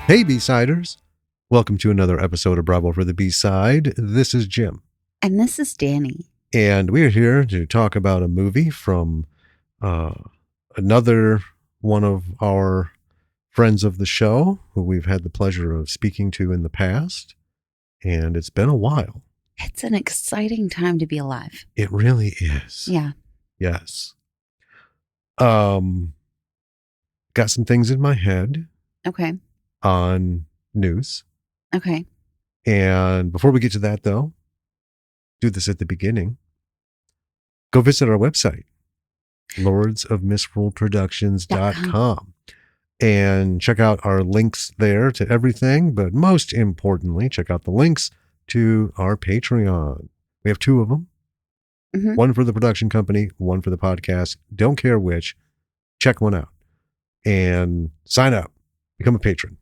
Hey, B-Siders. Welcome to another episode of Bravo for the B-Side. This is Jim. And this is Danny. And we are here to talk about a movie from another one of our friends of the show who we've had the pleasure of speaking to in the past. And it's been a while. It's an exciting time to be alive. It really is. Yeah. Yes. Got some things in my head. Okay. On news. Okay. And before we get to that, though, do this at the beginning. Go visit our website, lordsofmisruleproductions.com, and check out our links there to everything. But most importantly, check out the links to our Patreon. We have two of them. Mm-hmm. One for the production company, one for the podcast. Don't care which. Check one out and sign up. Become a patron.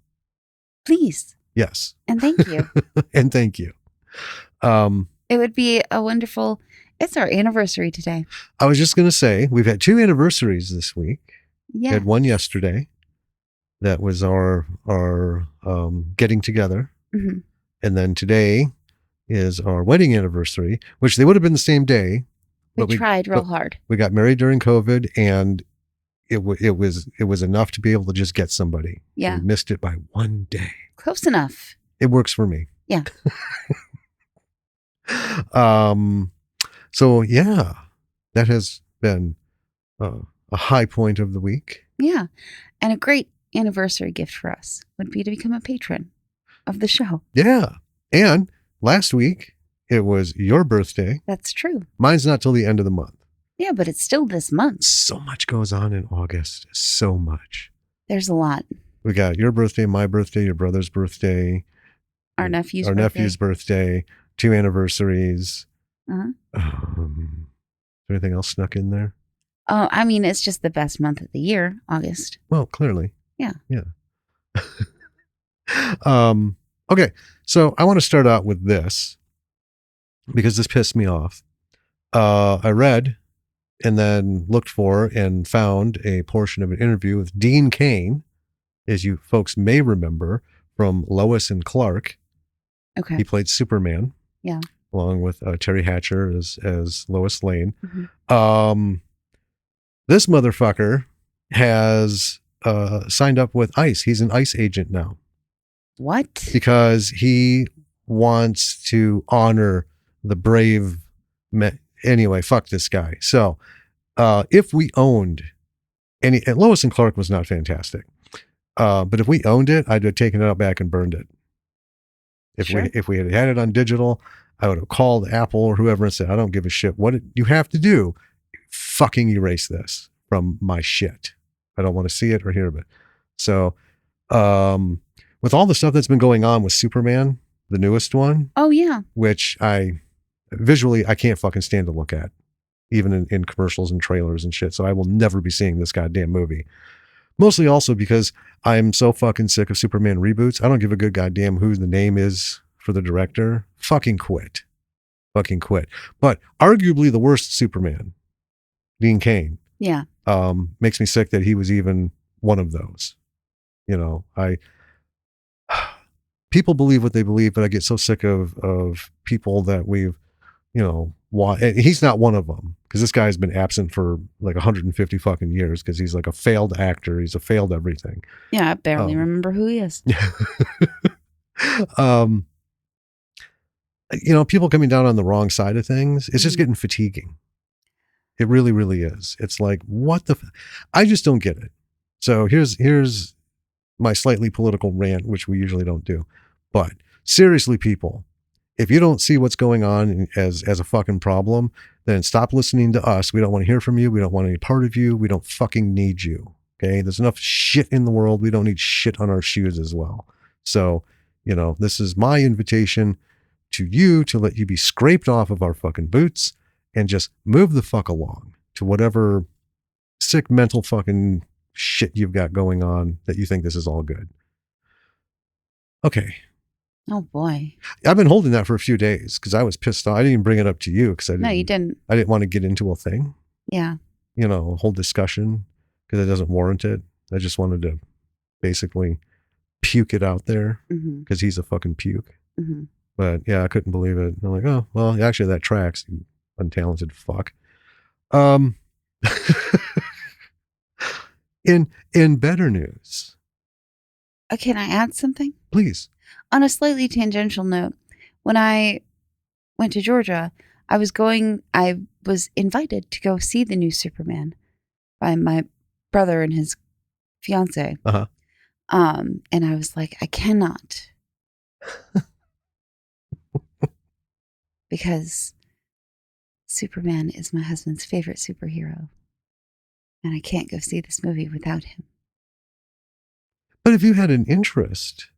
Please. Yes. And thank you. And thank you. It would be a wonderful, it's our anniversary today. I was just going to say, we've had two anniversaries this week. Yeah. We had one yesterday. That was our getting together. Mm-hmm. And then today is our wedding anniversary, which they would have been the same day. We tried real hard. We got married during COVID, and it was enough to be able to just get somebody. Yeah. We missed it by one day. Close enough. It works for me. Yeah. So yeah, that has been a high point of the week. Yeah. And a great anniversary gift for us would be to become a patron of the show. Yeah. And last week it was your birthday. That's true. Mine's not till the end of the month. Yeah, but it's still this month. So much goes on in August. So much. There's a lot. We got your birthday, my birthday, your brother's birthday, Our nephew's birthday, two anniversaries. Uh-huh. Is there anything else snuck in there? Oh, I mean, it's just the best month of the year, August. Well, clearly. Yeah. Yeah. Okay. So I want to start out with this because this pissed me off. I read and then looked for and found a portion of an interview with Dean Cain, as you folks may remember from Lois and Clark. Okay. He played Superman. Yeah. Along with Terry Hatcher as Lois Lane. Mm-hmm. This motherfucker has signed up with ICE. He's an ICE agent now. What? Because he wants to honor the brave men. Anyway, fuck this guy. So if we owned any, and Lois and Clark was not fantastic. But if we owned it, I'd have taken it out back and burned it. If we had it on digital, I would have called Apple or whoever and said, I don't give a shit. What you have to do, fucking erase this from my shit. I don't want to see it or hear of it. So with all the stuff that's been going on with Superman, the newest one. Oh, yeah. Which I can't fucking stand to look at, even in commercials and trailers and shit. So I will never be seeing this goddamn movie. Mostly also because I'm so fucking sick of Superman reboots. I don't give a good goddamn who the name is for the director. Fucking quit. But arguably the worst Superman, Dean Cain. Yeah. Makes me sick that he was even one of those. You know, people believe what they believe, but I get so sick of people that we've, you know, he's not one of them, because this guy's been absent for like 150 fucking years because he's like a failed actor. He's a failed everything. Yeah, I barely remember who he is. You know, people coming down on the wrong side of things, it's just getting fatiguing. It really, really is. It's like, what the I just don't get it. So here's my slightly political rant, which we usually don't do. But seriously, people, if you don't see what's going on as a fucking problem, then stop listening to us. We don't want to hear from you. We don't want any part of you. We don't fucking need you. Okay. There's enough shit in the world. We don't need shit on our shoes as well. So, you know, this is my invitation to you to let you be scraped off of our fucking boots and just move the fuck along to whatever sick mental fucking shit you've got going on that you think this is all good. Okay. Oh boy. I've been holding that for a few days because I was pissed off. I didn't even bring it up to you because No, you didn't. I didn't want to get into a thing. Yeah. You know, a whole discussion because it doesn't warrant it. I just wanted to basically puke it out there Mm-hmm. because he's a fucking puke. Mm-hmm. But yeah, I couldn't believe it. I'm like, oh, well, actually that tracks, you untalented fuck. Um, in better news, Can I add something? please. On a slightly tangential note, when I went to Georgia, I was invited to go see the new Superman by my brother and his fiance. Uh-huh. And I was like, I cannot. Because Superman is my husband's favorite superhero. And I can't go see this movie without him. But if you had an interest,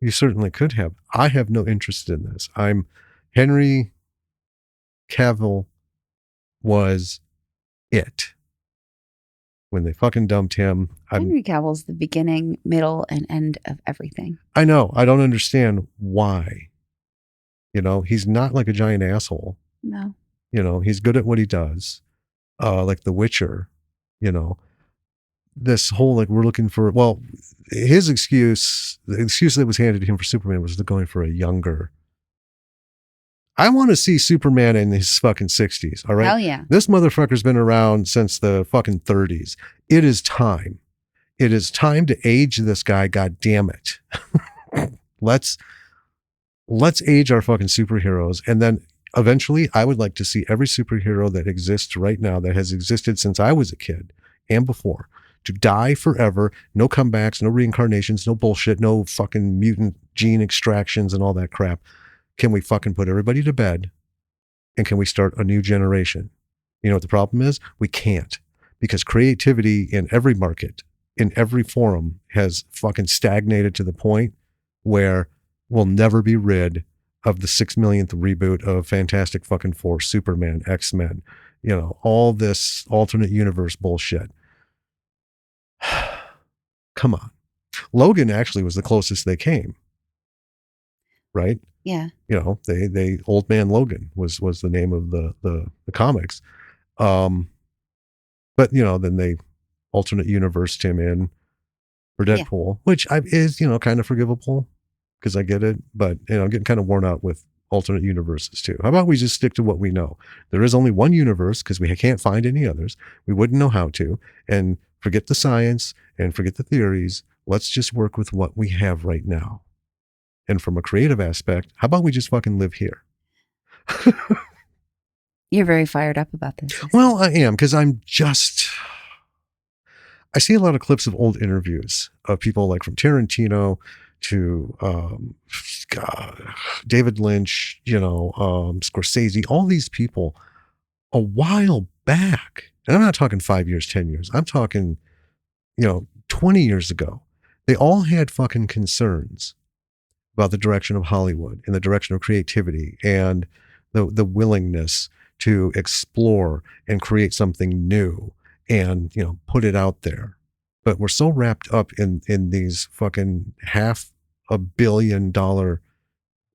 you certainly could have. I have no interest in this. Henry Cavill was it. When they fucking dumped him, Henry Cavill's the beginning, middle, and end of everything. I know. I don't understand why. You know, he's not like a giant asshole. No. You know, he's good at what he does. Like The Witcher, you know. This whole, like, we're looking for, well, his excuse, the excuse that was handed to him for Superman was going for a younger. I want to see Superman in his fucking 60s, all right? Hell yeah. This motherfucker's been around since the fucking 30s. It is time. It is time to age this guy, god damn it. Let's age our fucking superheroes. And then eventually I would like to see every superhero that exists right now, that has existed since I was a kid and before, to die forever. No comebacks, no reincarnations, no bullshit, no fucking mutant gene extractions and all that crap. Can we fucking put everybody to bed? And can we start a new generation? You know what the problem is? We can't, because creativity in every market, in every forum, has fucking stagnated to the point where we'll never be rid of the 6 millionth reboot of Fantastic fucking Four, Superman, X-Men, you know, all this alternate universe bullshit. Come on. Logan actually was the closest they came. Right? Yeah. You know, they Old Man Logan was the name of the comics. But you know, then they alternate universed him in for Deadpool, which is, you know, kind of forgivable because I get it, but you know, I'm getting kind of worn out with alternate universes too. How about we just stick to what we know? There is only one universe because we can't find any others. We wouldn't know how to, and forget the science and forget the theories. Let's just work with what we have right now. And from a creative aspect, how about we just fucking live here? You're very fired up about this. Well, I am, because I see a lot of clips of old interviews of people like from Tarantino to David Lynch, you know, Scorsese, all these people a while back. And I'm not talking 5 years, 10 years. I'm talking, you know, 20 years ago. They all had fucking concerns about the direction of Hollywood and the direction of creativity and the willingness to explore and create something new and, you know, put it out there. But we're so wrapped up in these fucking $500 million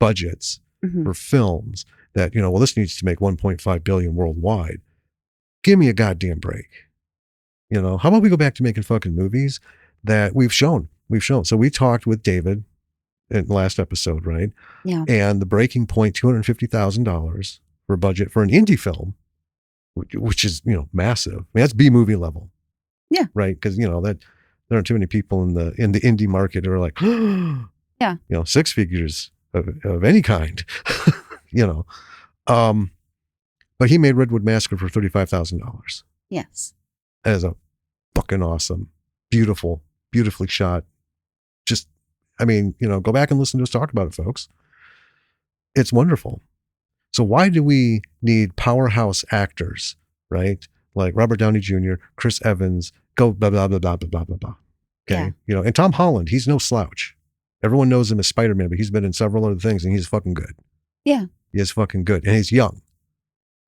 budgets for films that, you know, well, this needs to make 1.5 billion worldwide. Give me a goddamn break. You know, how about we go back to making fucking movies that we've shown? So we talked with David in the last episode, right? Yeah. And the breaking point, $250,000 for budget for an indie film, which is, you know, massive. I mean, that's B movie level. Yeah. Right. Because, you know, that there aren't too many people in the indie market who are like, yeah, you know, six figures of any kind, you know. But he made Redwood Massacre for $35,000. Yes. That is a fucking awesome, beautifully shot. Just, I mean, you know, go back and listen to us talk about it, folks. It's wonderful. So why do we need powerhouse actors, right? Like Robert Downey Jr., Chris Evans, go blah, blah, blah, blah, blah, blah, blah, blah. Okay. Yeah. You know, and Tom Holland, he's no slouch. Everyone knows him as Spider-Man, but he's been in several other things and he's fucking good. Yeah. He is fucking good. And he's young,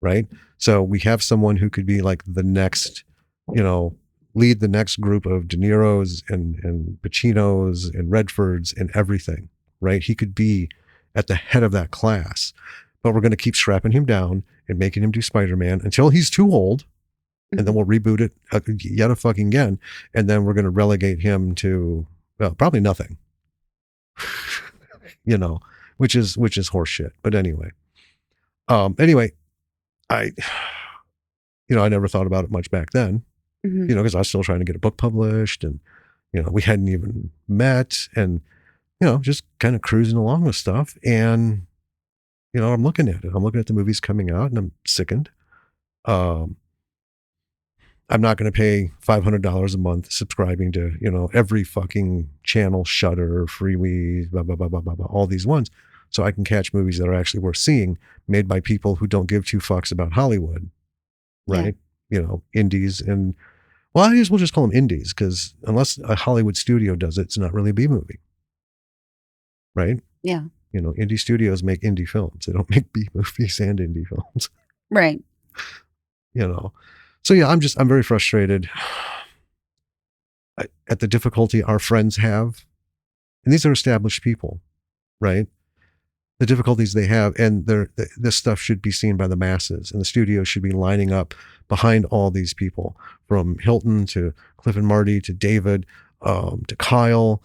right? So we have someone who could be like the next, you know, lead the next group of De Niro's and Pacinos and Redfords and everything, right? He could be at the head of that class, but we're going to keep strapping him down and making him do Spider-Man until he's too old. And then we'll reboot it yet a fucking again. And then we're going to relegate him to, well, probably nothing. you know, which is horseshit. But anyway, I, I never thought about it much back then, because I was still trying to get a book published, and, we hadn't even met, and, just kind of cruising along with stuff. And, I'm looking at it. I'm looking at the movies coming out, and I'm sickened. I'm not going to pay $500 a month subscribing to, every fucking channel, Shudder, Freewe, blah, blah, blah, blah, blah, blah, all these ones. So I can catch movies that are actually worth seeing, made by people who don't give two fucks about Hollywood, right? Yeah. Indies, and, well, I guess we'll just call them indies, because unless a Hollywood studio does it, it's not really a B movie, right? Yeah. Indie studios make indie films. They don't make B movies and indie films. Right. So yeah, I'm very frustrated at the difficulty our friends have. And these are established people, right? The difficulties they have, and this stuff should be seen by the masses, and the studios should be lining up behind all these people, from Hilton to Cliff and Marty to David, to Kyle,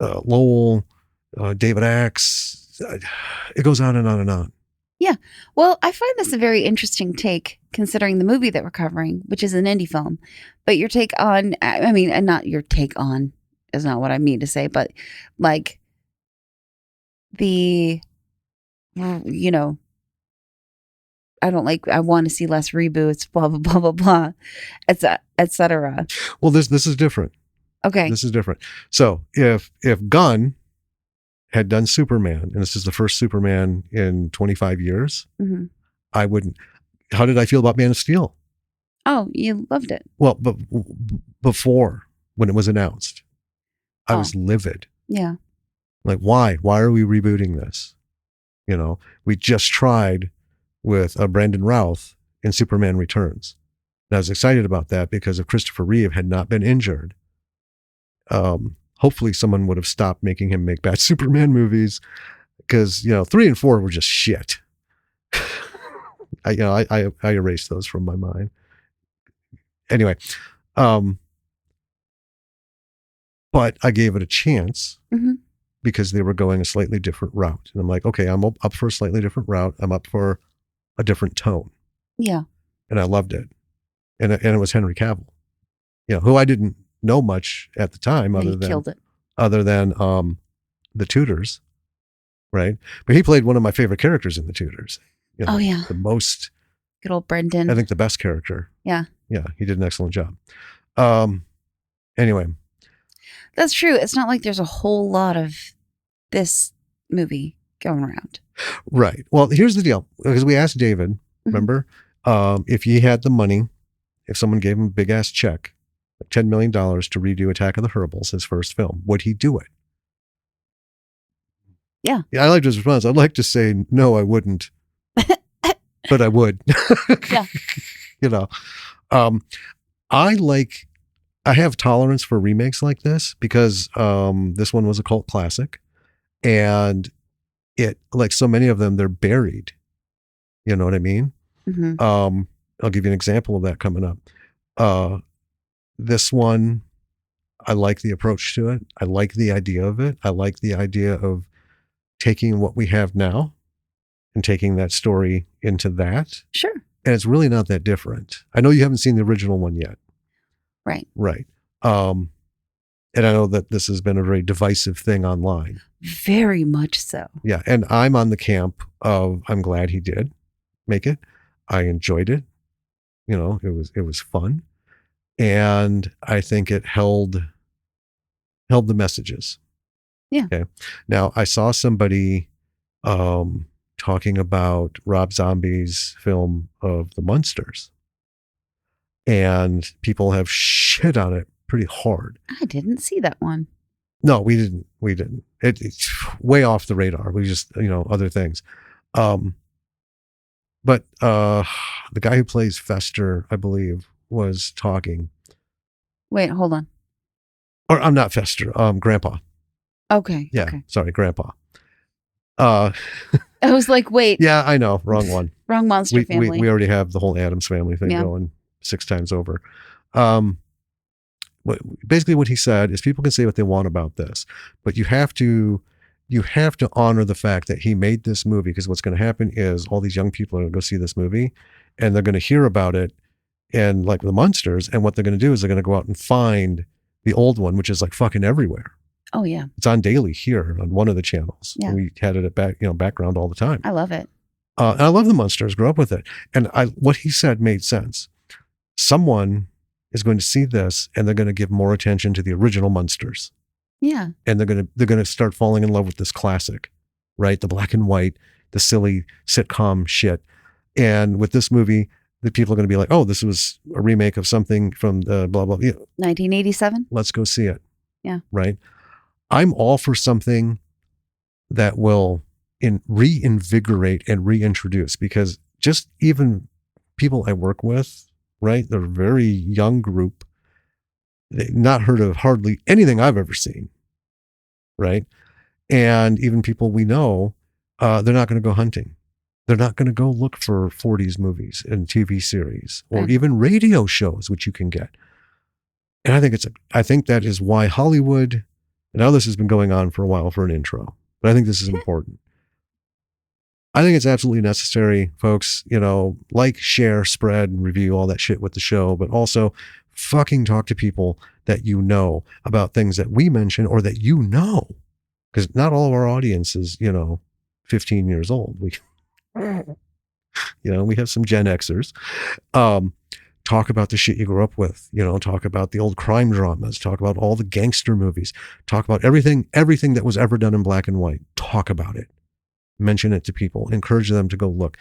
Lowell, David Axe. It goes on and on and on. Yeah. Well, I find this a very interesting take, considering the movie that we're covering, which is an indie film. But your take on, and not your take on is not what I mean to say, but like I want to see less reboots, blah, blah, blah, blah, blah, et cetera. Well, this is different. Okay. This is different. So if Gunn had done Superman, and this is the first Superman in 25 years, I wouldn't. How did I feel about Man of Steel? Oh, you loved it. Well, but before, when it was announced, I was livid. Yeah. Like, why? Why are we rebooting this? We just tried with Brandon Routh in Superman Returns. And I was excited about that because if Christopher Reeve had not been injured, hopefully someone would have stopped making him make bad Superman movies, because 3 and 4 were just shit. I erased those from my mind. Anyway, but I gave it a chance because they were going a slightly different route, and I'm like, okay, I'm up for a slightly different route. I'm up for a different tone. Yeah, and I loved it, and it was Henry Cavill, who I didn't know much at the time, other than the Tudors, right? But he played one of my favorite characters in the Tudors. The most good old Brendan. I think the best character. Yeah, he did an excellent job. Anyway, that's true. It's not like there's a whole lot of this movie going around. Right. Well, here's the deal, because we asked David, remember, if he had the money, if someone gave him a big ass check, like $10 million to redo Attack of the Herbals, his first film, would he do it? Yeah. I liked his response. I'd like to say, no, I wouldn't, but I would. Yeah. I have tolerance for remakes like this, because this one was a cult classic, and it, like so many of them, they're buried. You know what I mean? I'll give you an example of that coming up. This one, I like the approach to it. I like the idea of it. I like the idea of taking what we have now and taking that story into that. Sure. And it's really not that different. I know you haven't seen the original one yet. Right. Right. And I know that this has been a very divisive thing online. Very much so. Yeah. And I'm on the camp of, I'm glad he did make it. I enjoyed it. It was fun. And I think it held the messages. Yeah. Okay. Now, I saw somebody talking about Rob Zombie's film of the Munsters, and people have shit on it pretty hard. I didn't see that one. No, we didn't. It's way off the radar. We just, other things. But the guy who plays Fester, I believe, was talking. Wait, hold on. Or I'm not Fester, Grandpa. Okay. Yeah, okay. Sorry, Grandpa. I was like, wait. Yeah, I know. Wrong one. Wrong monster family. We already have the whole Addams Family thing going 6 times over. basically what he said is people can say what they want about this, but you have to honor the fact that he made this movie, because what's going to happen is all these young people are going to go see this movie and they're going to hear about it and like the Munsters, and what they're going to do is they're going to go out and find the old one, which is like fucking everywhere. Oh yeah. It's on daily here on one of the channels. Yeah. We had it at background all the time. I love it. And I love the Munsters, grew up with it. And what he said made sense. Someone is going to see this and they're going to give more attention to the original Munsters. Yeah. And they're going to start falling in love with this classic, right? The black and white, the silly sitcom shit. And with this movie, the people are going to be like, oh, this was a remake of something from the blah, blah, blah. 1987. Let's go see it. Yeah. Right. I'm all for something that will reinvigorate and reintroduce, because just even people I work with, right? They're a very young group. They've not heard of hardly anything I've ever seen. Right. And even people we know, they're not going to go hunting. They're not going to go look for 40s movies and TV series or even radio shows, which you can get. And I think that is why Hollywood, and now this has been going on for a while for an intro, but I think this is important. I think it's absolutely necessary, folks, like, share, spread, and review all that shit with the show, but also fucking talk to people that you know about things that we mention or that because not all of our audience is, 15 years old. We have some Gen Xers. Talk about the shit you grew up with, talk about the old crime dramas, talk about all the gangster movies, talk about everything that was ever done in black and white. Talk about it. Mention it to people, encourage them to go look,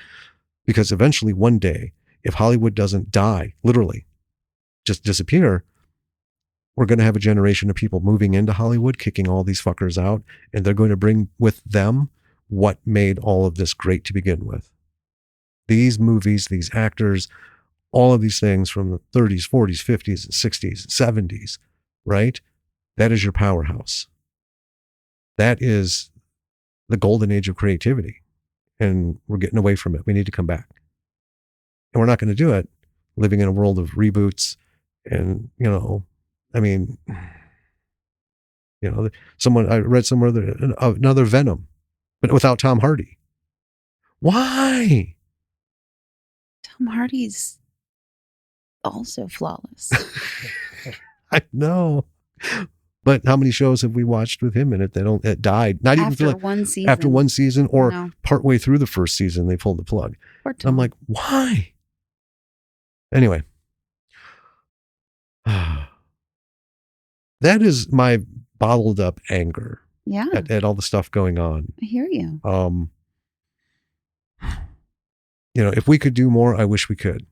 because eventually one day, if Hollywood doesn't die, literally just disappear, we're going to have a generation of people moving into Hollywood, kicking all these fuckers out, and they're going to bring with them what made all of this great to begin with. These movies, these actors, all of these things from the 30s, 40s, 50s, and 60s, 70s, right? That is your powerhouse. That is the golden age of creativity. And we're getting away from it. We need to come back. And we're not going to do it living in a world of reboots and, I read somewhere that another Venom, but without Tom Hardy. Why? Tom Hardy's also flawless. I know. But how many shows have we watched with him in it? It died. Not even after one season or partway through the first season, they pulled the plug. I'm like, why? Anyway. That is my bottled up anger. Yeah. At all the stuff going on. I hear you. If we could do more, I wish we could.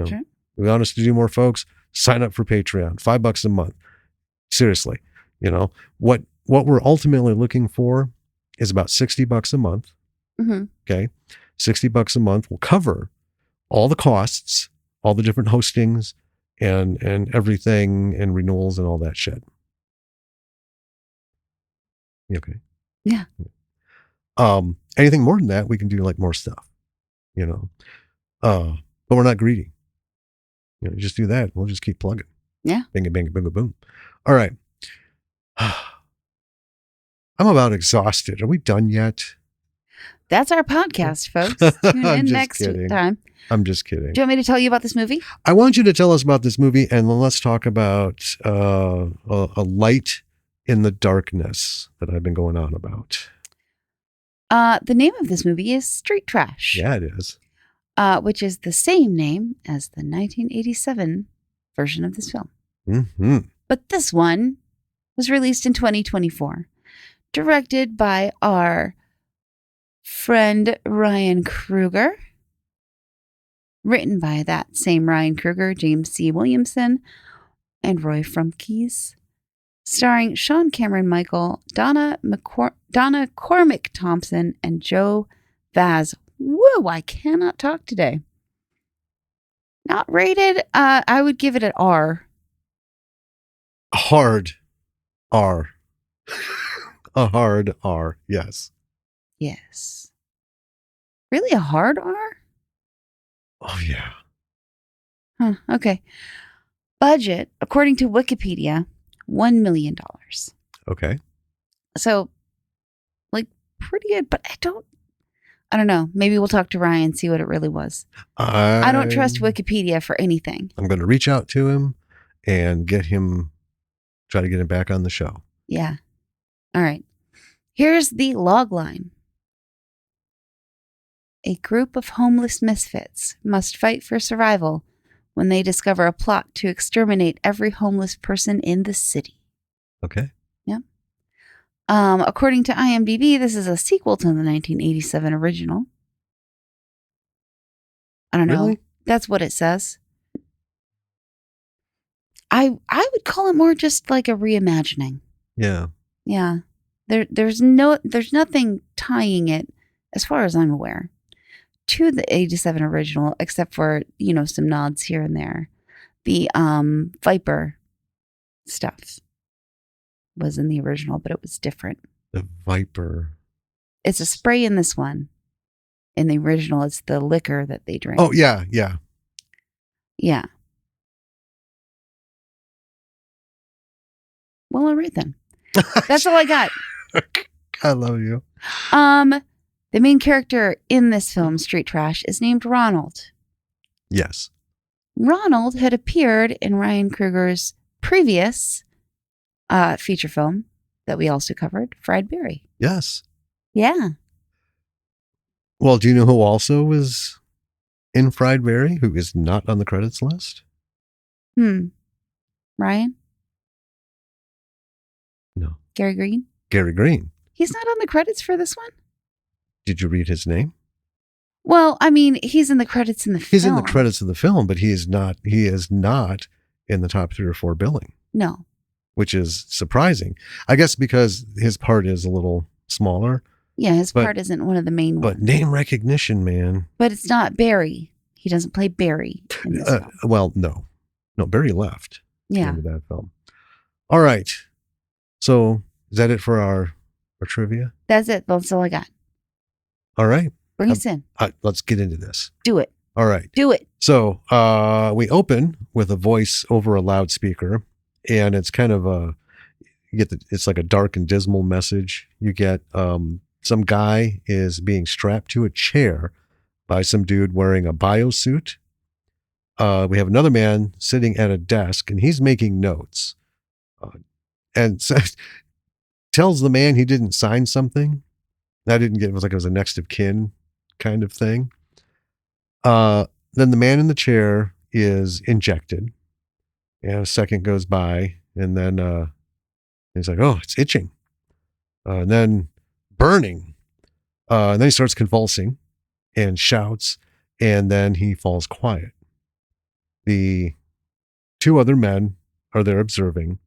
Sure. We want us to do more, folks. Sign up for Patreon, $5 a month. Seriously, what we're ultimately looking for is about $60 a month. Mm-hmm. Okay. $60 a month will cover all the costs, all the different hostings and everything and renewals and all that shit. Okay. Yeah. Anything more than that, we can do like more stuff, but we're not greedy. Just do that. We'll just keep plugging. Yeah. Bing, bing, bing, boom. All right. I'm about exhausted. Are we done yet? That's our podcast, folks. Tune in next time. I'm just kidding. Do you want me to tell you about this movie? I want you to tell us about this movie, and then let's talk about a light in the darkness that I've been going on about. The name of this movie is Street Trash. Yeah, it is. Which is the same name as the 1987 version of this film. Mm-hmm. But this one was released in 2024, directed by our friend Ryan Kruger, written by that same Ryan Kruger, James C. Williamson, and Roy Frumkes, starring Sean Cameron Michael, Donna Cormac Thompson, and Joe Vaz. Whoa, I cannot talk today. Not rated. I would give it an R. Hard R. A hard R, yes. Yes. Really, a hard R? Oh, yeah. Huh, okay. Budget, according to Wikipedia, $1 million. Okay. So, like, pretty good, but I don't know. Maybe we'll talk to Ryan, see what it really was. I don't trust Wikipedia for anything. I'm going to reach out to him and try to get him back on the show. Yeah. All right. Here's the log line. A group of homeless misfits must fight for survival when they discover a plot to exterminate every homeless person in the city. Okay. Yeah. According to IMDb, this is a sequel to the 1987 original. I don't know. Really? That's what it says. I would call it more just like a reimagining. Yeah. Yeah. There's nothing tying it, as far as I'm aware, to the 87 original, except for, some nods here and there. The Viper stuff was in the original, but it was different. The Viper. It's a spray in this one. In the original, it's the liquor that they drink. Oh, yeah, yeah. Yeah. Well, all right then. That's all I got. I love you. The main character in this film, Street Trash, is named Ronald. Yes. Ronald had appeared in Ryan Kruger's previous feature film that we also covered, Fried Berry. Yes. Yeah. Well, do you know who also was in Fried Berry, who is not on the credits list? Ryan? No. Gary Green? Gary Green. He's not on the credits for this one? Did you read his name? Well, I mean, he's in the credits in the film. He's in the credits of the film, but he is not in the top 3 or 4 billing. No. Which is surprising. I guess because his part is a little smaller. Yeah, his part isn't one of the main ones. But name recognition, man. But it's not Barry. He doesn't play Barry in this film. Well, no. No, Barry left. Yeah. Into that film. All right. So is that it for our trivia? That's it. That's all I got. All right. Bring us in. Let's get into this. Do it. All right. Do it. So we open with a voice over a loudspeaker, and it's kind of it's like a dark and dismal message. You get some guy is being strapped to a chair by some dude wearing a biosuit. We have another man sitting at a desk, and he's making notes. And tells the man he didn't sign something. It was like it was a next of kin kind of thing. Then the man in the chair is injected. And a second goes by, and then he's like, oh, it's itching. And then burning. And then he starts convulsing and shouts, and then he falls quiet. The 2 other men are there observing.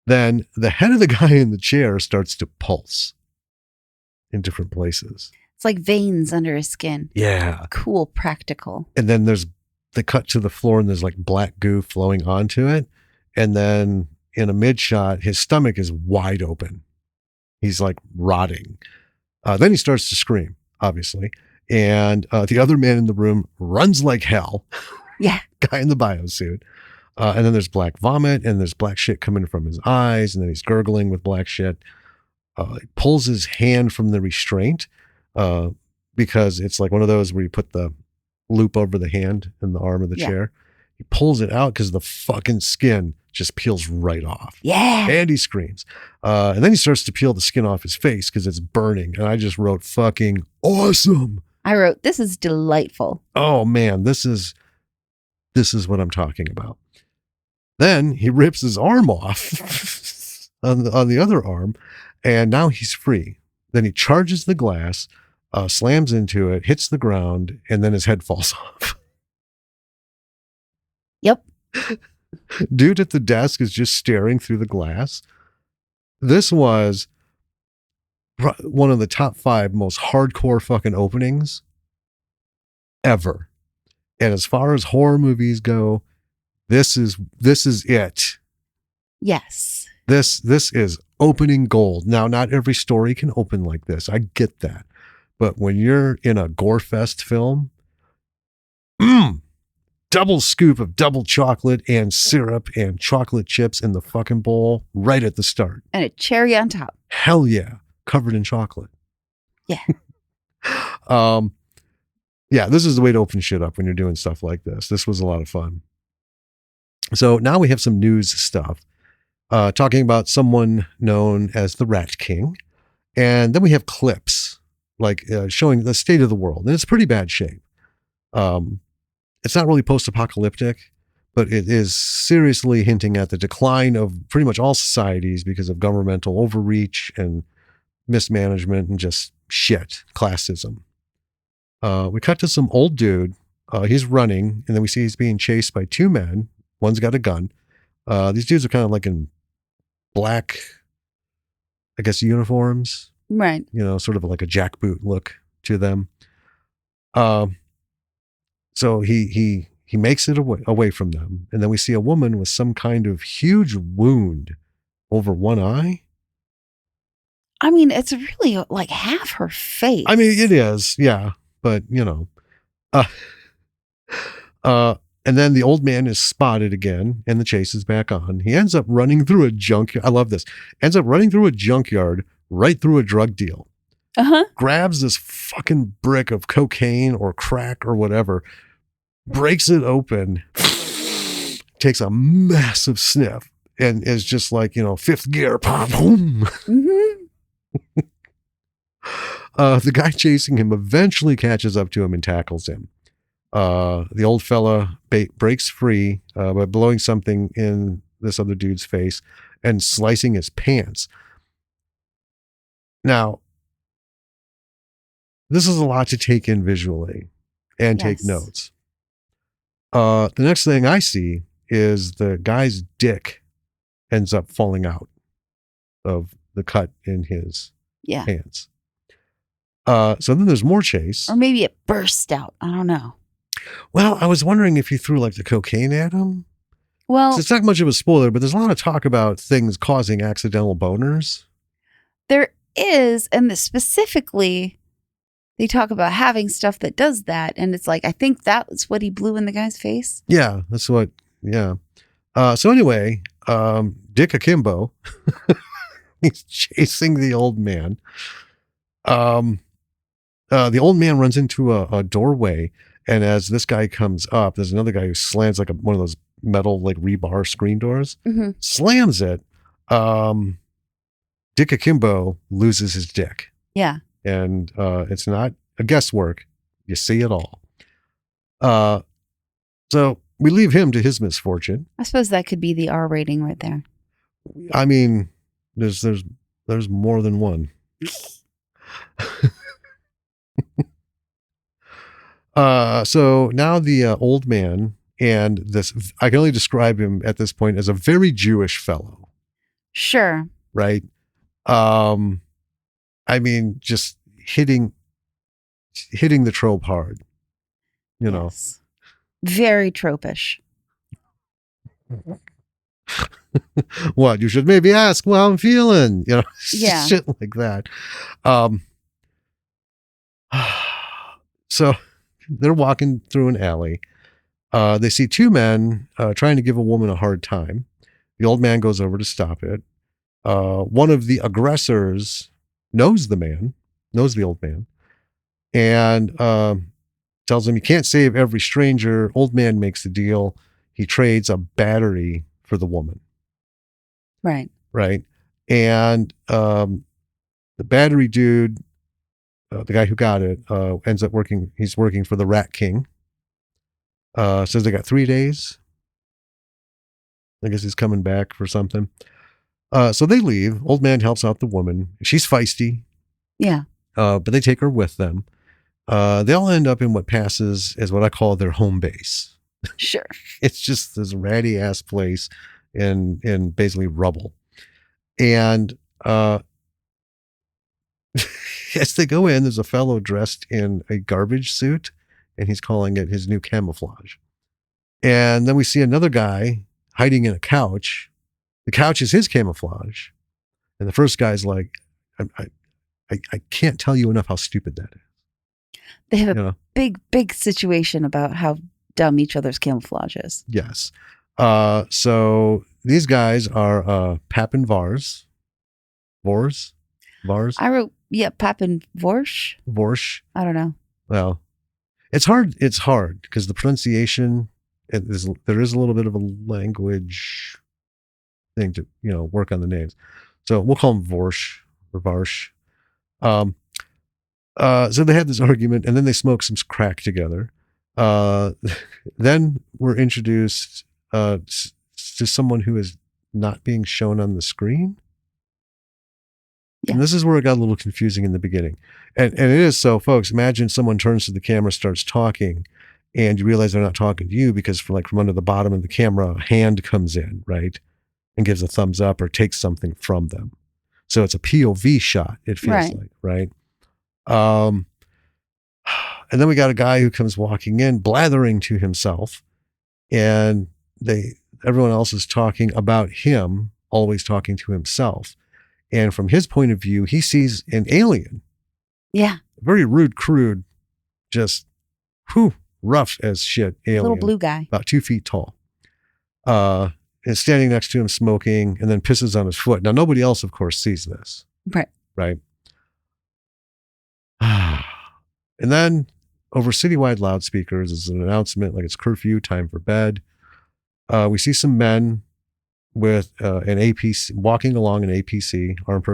Then the head of the guy in the chair starts to pulse in different places. It's like veins under his skin. Yeah. Cool, practical. And then they cut to the floor, and there's like black goo flowing onto it. And then in a mid shot, his stomach is wide open. He's like rotting. Then he starts to scream, obviously. And the other man in the room runs like hell. Yeah. Guy in the biosuit. And then there's black vomit, and there's black shit coming from his eyes, and then he's gurgling with black shit. He pulls his hand from the restraint because it's like one of those where you put the loop over the hand and the arm of the chair. He pulls it out because the fucking skin just peels right off. Yeah. And he screams. And then he starts to peel the skin off his face because it's burning. And I just wrote fucking awesome. I wrote, this is delightful. Oh man, this is what I'm talking about. Then he rips his arm off on the other arm, and now he's free. Then he charges the glass, slams into it, hits the ground, and then his head falls off. Yep. Dude at the desk is just staring through the glass. This was one of the top 5 most hardcore fucking openings ever. And as far as horror movies go, this is it. Yes. This is opening gold. Now, not every story can open like this. I get that. But when you're in a gore fest film, double scoop of double chocolate and syrup and chocolate chips in the fucking bowl right at the start. And a cherry on top. Hell yeah. Covered in chocolate. Yeah. Yeah, this is the way to open shit up when you're doing stuff like this. This was a lot of fun. So now we have some news stuff. Talking about someone known as the Rat King. And then we have clips like showing the state of the world. And it's pretty bad shape. It's not really post-apocalyptic, but it is seriously hinting at the decline of pretty much all societies because of governmental overreach and mismanagement and just shit, classism. We cut to some old dude. He's running, and then we see he's being chased by two men. One's got a gun. These dudes are kind of like in black, I guess, uniforms. Right. You know, sort of like a jackboot look to them. So he makes it away from them. And then we see a woman with some kind of huge wound over one eye. I mean, it's really like half her face. I mean, it is. Yeah. But, you know. And then the old man is spotted again and the chase is back on. He ends up running through a junkyard. I love this. Ends up running through a junkyard right through a drug deal. Grabs this fucking brick of cocaine or crack or whatever, breaks it open, takes a massive sniff, and is just like, you know, fifth gear. Boom. The guy chasing him eventually catches up to him and tackles him. The old fella breaks free by blowing something in this other dude's face and slicing his pants. Now, this is a lot to take in visually and take notes. The next thing I see is the guy's dick ends up falling out of the cut in his pants. So then there's more chase. Or maybe it burst out. I don't know. Well, I was wondering if he threw like the cocaine at him. Well, it's not much of a spoiler, but there's a lot of talk about things causing accidental boners. There is, and specifically, they talk about having stuff that does that, and it's like, I think that was what he blew in the guy's face. Yeah, that's what, yeah. So anyway, Dick Akimbo, he's chasing the old man. The old man runs into a doorway, and as this guy comes up, there's another guy who slams like one of those metal like rebar screen doors, slams it. Dick Akimbo loses his dick. Yeah. And it's not a guesswork. You see it all. So we leave him to his misfortune. I suppose that could be the R rating right there. I mean, there's more than one. So now the old man and this, I can only describe him at this point as a very Jewish fellow. Sure. Right. I mean, just hitting the trope hard, you know. Very tropish. What, you should maybe ask how I'm feeling, you know, shit like that. So they're walking through an alley. They see two men trying to give a woman a hard time. The old man goes over to stop it. One of the aggressors knows the old man, and tells him, you can't save every stranger. Old man makes the deal. He trades a battery for the woman. Right. Right. And the battery dude, the guy who got it, ends up working. He's working for the Rat King. Says they got 3 days. I guess he's coming back for something. So they leave. Old man helps out the woman. She's feisty. Yeah. But they take her with them. They all end up in what passes as what I call their home base. Sure. It's just this ratty ass place in basically rubble. And as they go in, there's a fellow dressed in a garbage suit, and he's calling it his new camouflage. And then we see another guy hiding in a couch. The couch is his camouflage. And the first guy's like, I can't tell you enough how stupid that is. They have a big situation about how dumb each other's camouflage is. Yes. So these guys are Pap and Vars. Vars? I wrote, Pap and Vorsh. Vorsh. I don't know. Well, it's hard. It's hard because the pronunciation, there is a little bit of a language thing to, work on the names. So we'll call them Vorsh or Varsh. So they had this argument and then they smoked some crack together. Then we're introduced to someone who is not being shown on the screen. Yeah. And this is where it got a little confusing in the beginning. And it is so, folks, imagine someone turns to the camera, starts talking, and you realize they're not talking to you because from under the bottom of the camera, a hand comes in, right? And gives a thumbs up or takes something from them. So it's a POV shot, it feels like, right? And then we got a guy who comes walking in, blathering to himself, and everyone else is talking about him, always talking to himself. And from his point of view, he sees an alien. Yeah. Very rude, crude, just rough as shit alien. Little blue guy. About 2 feet tall. Is standing next to him smoking and then pisses on his foot. Now, nobody else, of course, sees this. Right. And then over citywide loudspeakers is an announcement like it's curfew, time for bed. We see some men with an APC walking along an APC, armored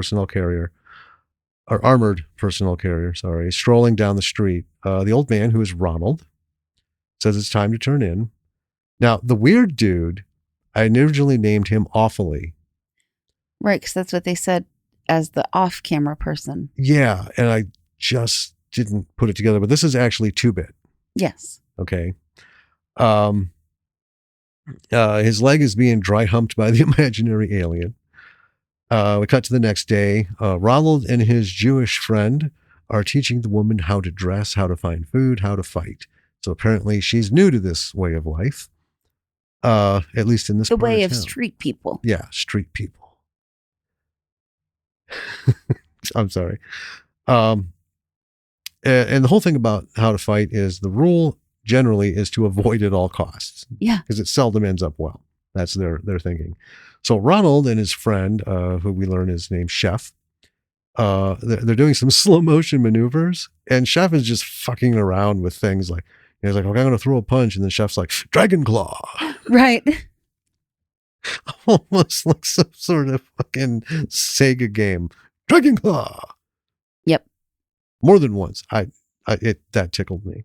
personnel carrier, strolling down the street. The old man, who is Ronald, says it's time to turn in. Now, the weird dude, I originally named him Awfully. Right, because that's what they said as the off-camera person. Yeah, and I just didn't put it together, but this is actually 2-bit. Yes. Okay. His leg is being dry humped by the imaginary alien. We cut to the next day. Ronald and his Jewish friend are teaching the woman how to dress, how to find food, how to fight. So apparently she's new to this way of life. At least in this the way of town. street people. Yeah, street people. I'm sorry. And the whole thing about how to fight is the rule generally is to avoid at all costs. Yeah. Because it seldom ends up well. That's their thinking. So Ronald and his friend, who we learn is named Chef, they're doing some slow motion maneuvers, and Chef is just fucking around with things like, he's like, okay, I'm going to throw a punch. And then Chef's like, Dragon Claw. Right. Almost like some sort of fucking Sega game. Dragon Claw. Yep. More than once. That tickled me.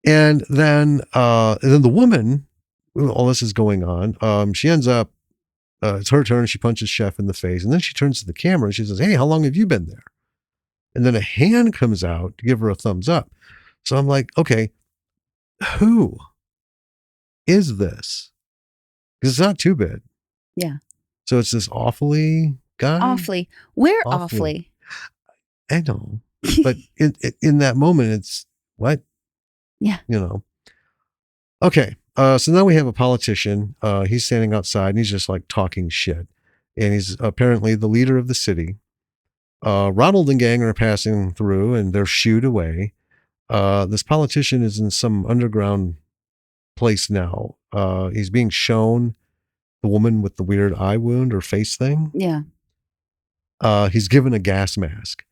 And then the woman, all this is going on. She ends up, it's her turn. She punches Chef in the face, and then she turns to the camera and she says, "Hey, how long have you been there?" And then a hand comes out to give her a thumbs up. So I'm like, okay, who is this? Because it's not 2-bit. Yeah. So it's this Awfully guy. Awfully. Where Awfully? I know. But in that moment, it's what? Yeah. Okay. So now we have a politician. He's standing outside and he's just like talking shit. And he's apparently the leader of the city. Ronald and gang are passing through and they're shooed away. This politician is in some underground place now. He's being shown the woman with the weird eye wound or face thing. Yeah. He's given a gas mask,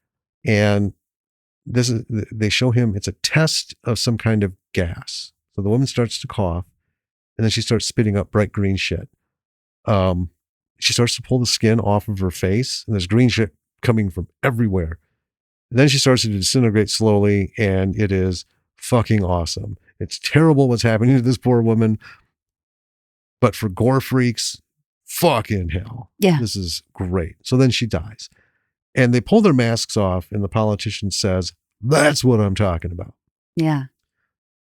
and they show him it's a test of some kind of gas. So the woman starts to cough, and then she starts spitting up bright green shit. She starts to pull the skin off of her face, and there's green shit coming from everywhere. And then she starts to disintegrate slowly, and it is fucking awesome. It's terrible what's happening to this poor woman, but for gore freaks, fucking hell. Yeah. This is great. So then she dies. And they pull their masks off, and the politician says, "That's what I'm talking about." Yeah.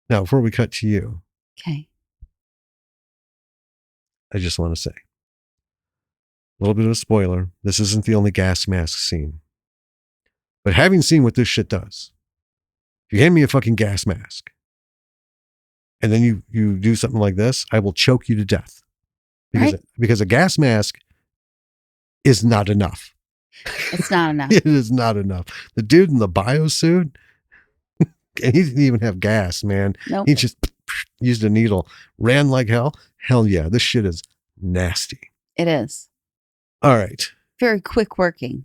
Now, before we cut to you, Okay. I just want to say, a little bit of a spoiler. This isn't the only gas mask scene. But having seen what this shit does, if you hand me a fucking gas mask, and then you do something like this, I will choke you to death. Because a gas mask is not enough. It's not enough. It is not enough. The dude in the biosuit, And he didn't even have gas, man. Nope. He just used a needle, ran like hell. Hell yeah, this shit is nasty. It is. All right. Very quick working.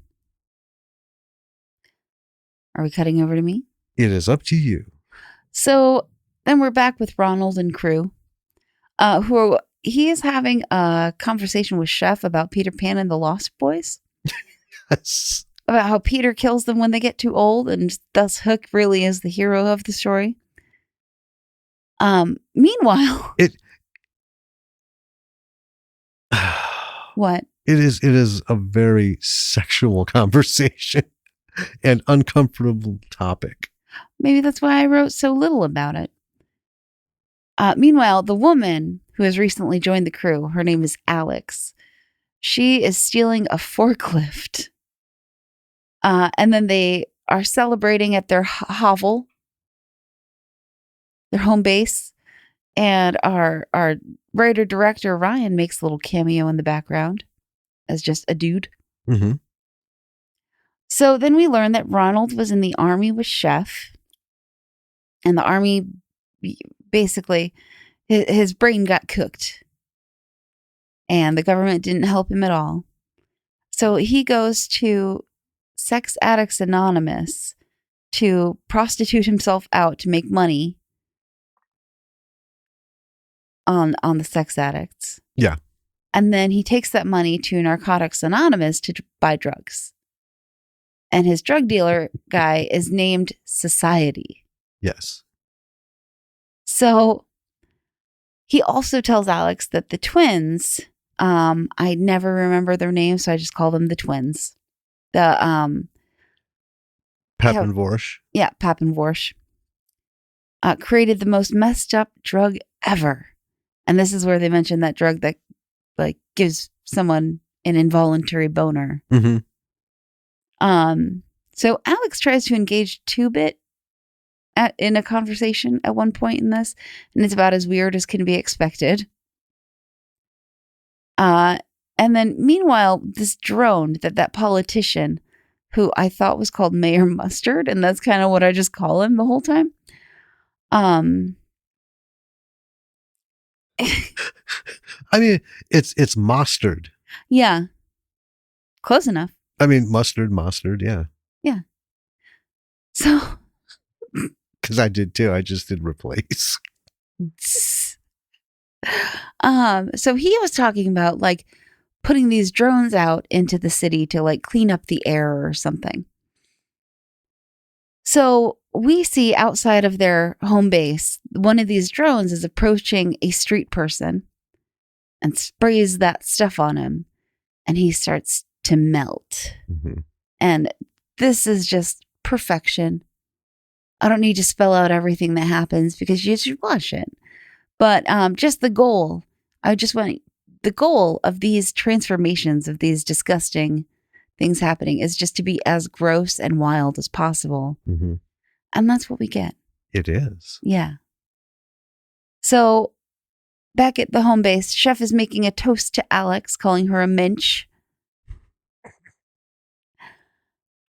Are we cutting over to me? It is up to you. So then we're back with Ronald and crew, he is having a conversation with Chef about Peter Pan and the Lost Boys. Yes. About how Peter kills them when they get too old, and thus Hook really is the hero of the story. Meanwhile, what? It is a very sexual conversation and uncomfortable topic. Maybe that's why I wrote so little about it. Meanwhile, the woman who has recently joined the crew, her name is Alex. She is stealing a forklift. And then they are celebrating at their hovel, their home base. And our writer-director, Ryan, makes a little cameo in the background as just a dude. Mm-hmm. So then we learn that Ronald was in the army with Chef. And the army, basically, his brain got cooked. And the government didn't help him at all. So he goes to Sex Addicts Anonymous to prostitute himself out to make money on the sex addicts. Yeah. And then he takes that money to Narcotics Anonymous to buy drugs. And his drug dealer guy is named Society. Yes. So he also tells Alex that the twins, I never remember their names, so I just call them the twins. The Pap and Vorsh. Yeah, Pap and Vorsh. Created the most messed up drug ever. And this is where they mention that drug that like gives someone an involuntary boner. Mm-hmm. So Alex tries to engage Tubi in a conversation at one point in this, and it's about as weird as can be expected. And then meanwhile, this drone that politician, who I thought was called Mayor Mustard, and that's kind of what I just call him the whole time. I mean, it's mustard. Yeah. Close enough. I mean, mustard, yeah. Yeah. So. Because I did too. I just did replace. So he was talking about like putting these drones out into the city to like clean up the air or something. So we see outside of their home base, one of these drones is approaching a street person and sprays that stuff on him, and he starts to melt. Mm-hmm. And this is just perfection. I don't need to spell out everything that happens because you should watch it. But just the goal. The goal of these transformations, of these disgusting things happening, is just to be as gross and wild as possible. Mm-hmm. And that's what we get. It is. Yeah. So back at the home base, Chef is making a toast to Alex, calling her a mensch.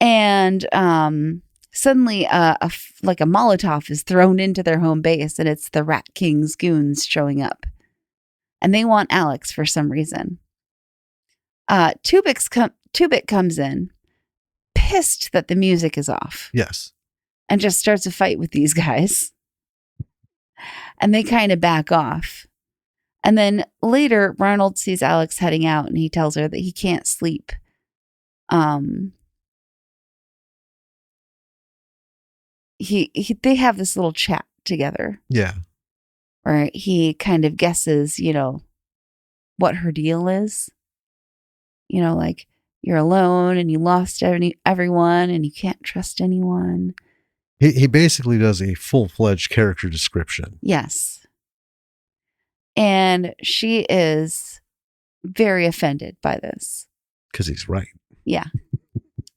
And suddenly like a Molotov is thrown into their home base, and it's the Rat King's goons showing up. And they want Alex for some reason. Tubi comes in, pissed that the music is off. Yes. And just starts a fight with these guys. And they kind of back off. And then later, Ronald sees Alex heading out, and he tells her that he can't sleep. They have this little chat together. Yeah. Where he kind of guesses, what her deal is. Like you're alone and you lost everyone and you can't trust anyone. He basically does a full-fledged character description. Yes. And she is very offended by this. Because he's right. Yeah.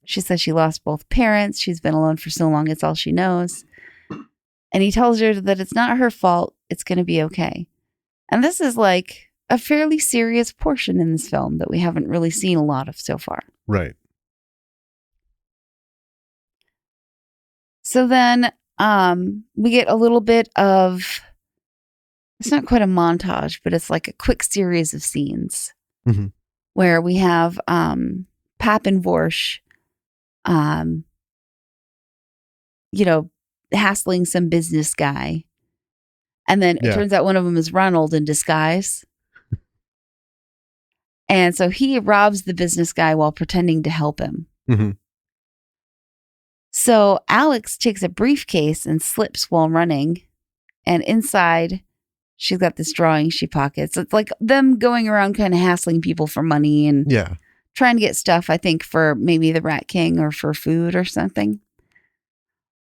She says she lost both parents. She's been alone for so long. It's all she knows. And he tells her that it's not her fault. It's going to be okay. And this is like a fairly serious portion in this film that we haven't really seen a lot of so far. Right. So then we get a little bit of, it's not quite a montage, but it's like a quick series of scenes Mm-hmm. where we have Pap and Vorsh, hassling some business guy. And then it turns out one of them is Ronald in disguise. And so he robs the business guy while pretending to help him. Mm-hmm. So Alex takes a briefcase and slips while running. And inside, she's got this drawing she pockets. It's like them going around kind of hassling people for money and trying to get stuff, I think, for maybe the Rat King or for food or something.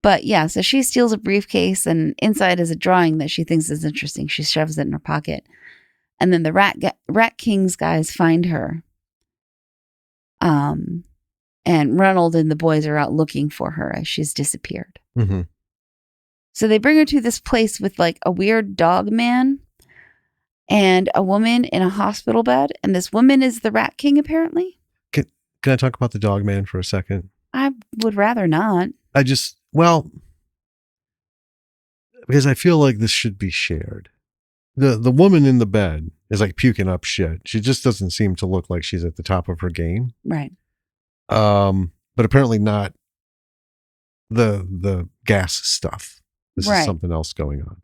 But yeah, so she steals a briefcase and inside is a drawing that she thinks is interesting. She shoves it in her pocket. And then the Rat King's guys find her. And Ronald and the boys are out looking for her as she's disappeared. Mm-hmm. So they bring her to this place with like a weird dog man and a woman in a hospital bed. And this woman is the Rat King, apparently. Can I talk about the dog man for a second? I would rather not. Because I feel like this should be shared. The woman in the bed is like puking up shit. She just doesn't seem to look like she's at the top of her game. Right. But apparently not the gas stuff. This is something else going on.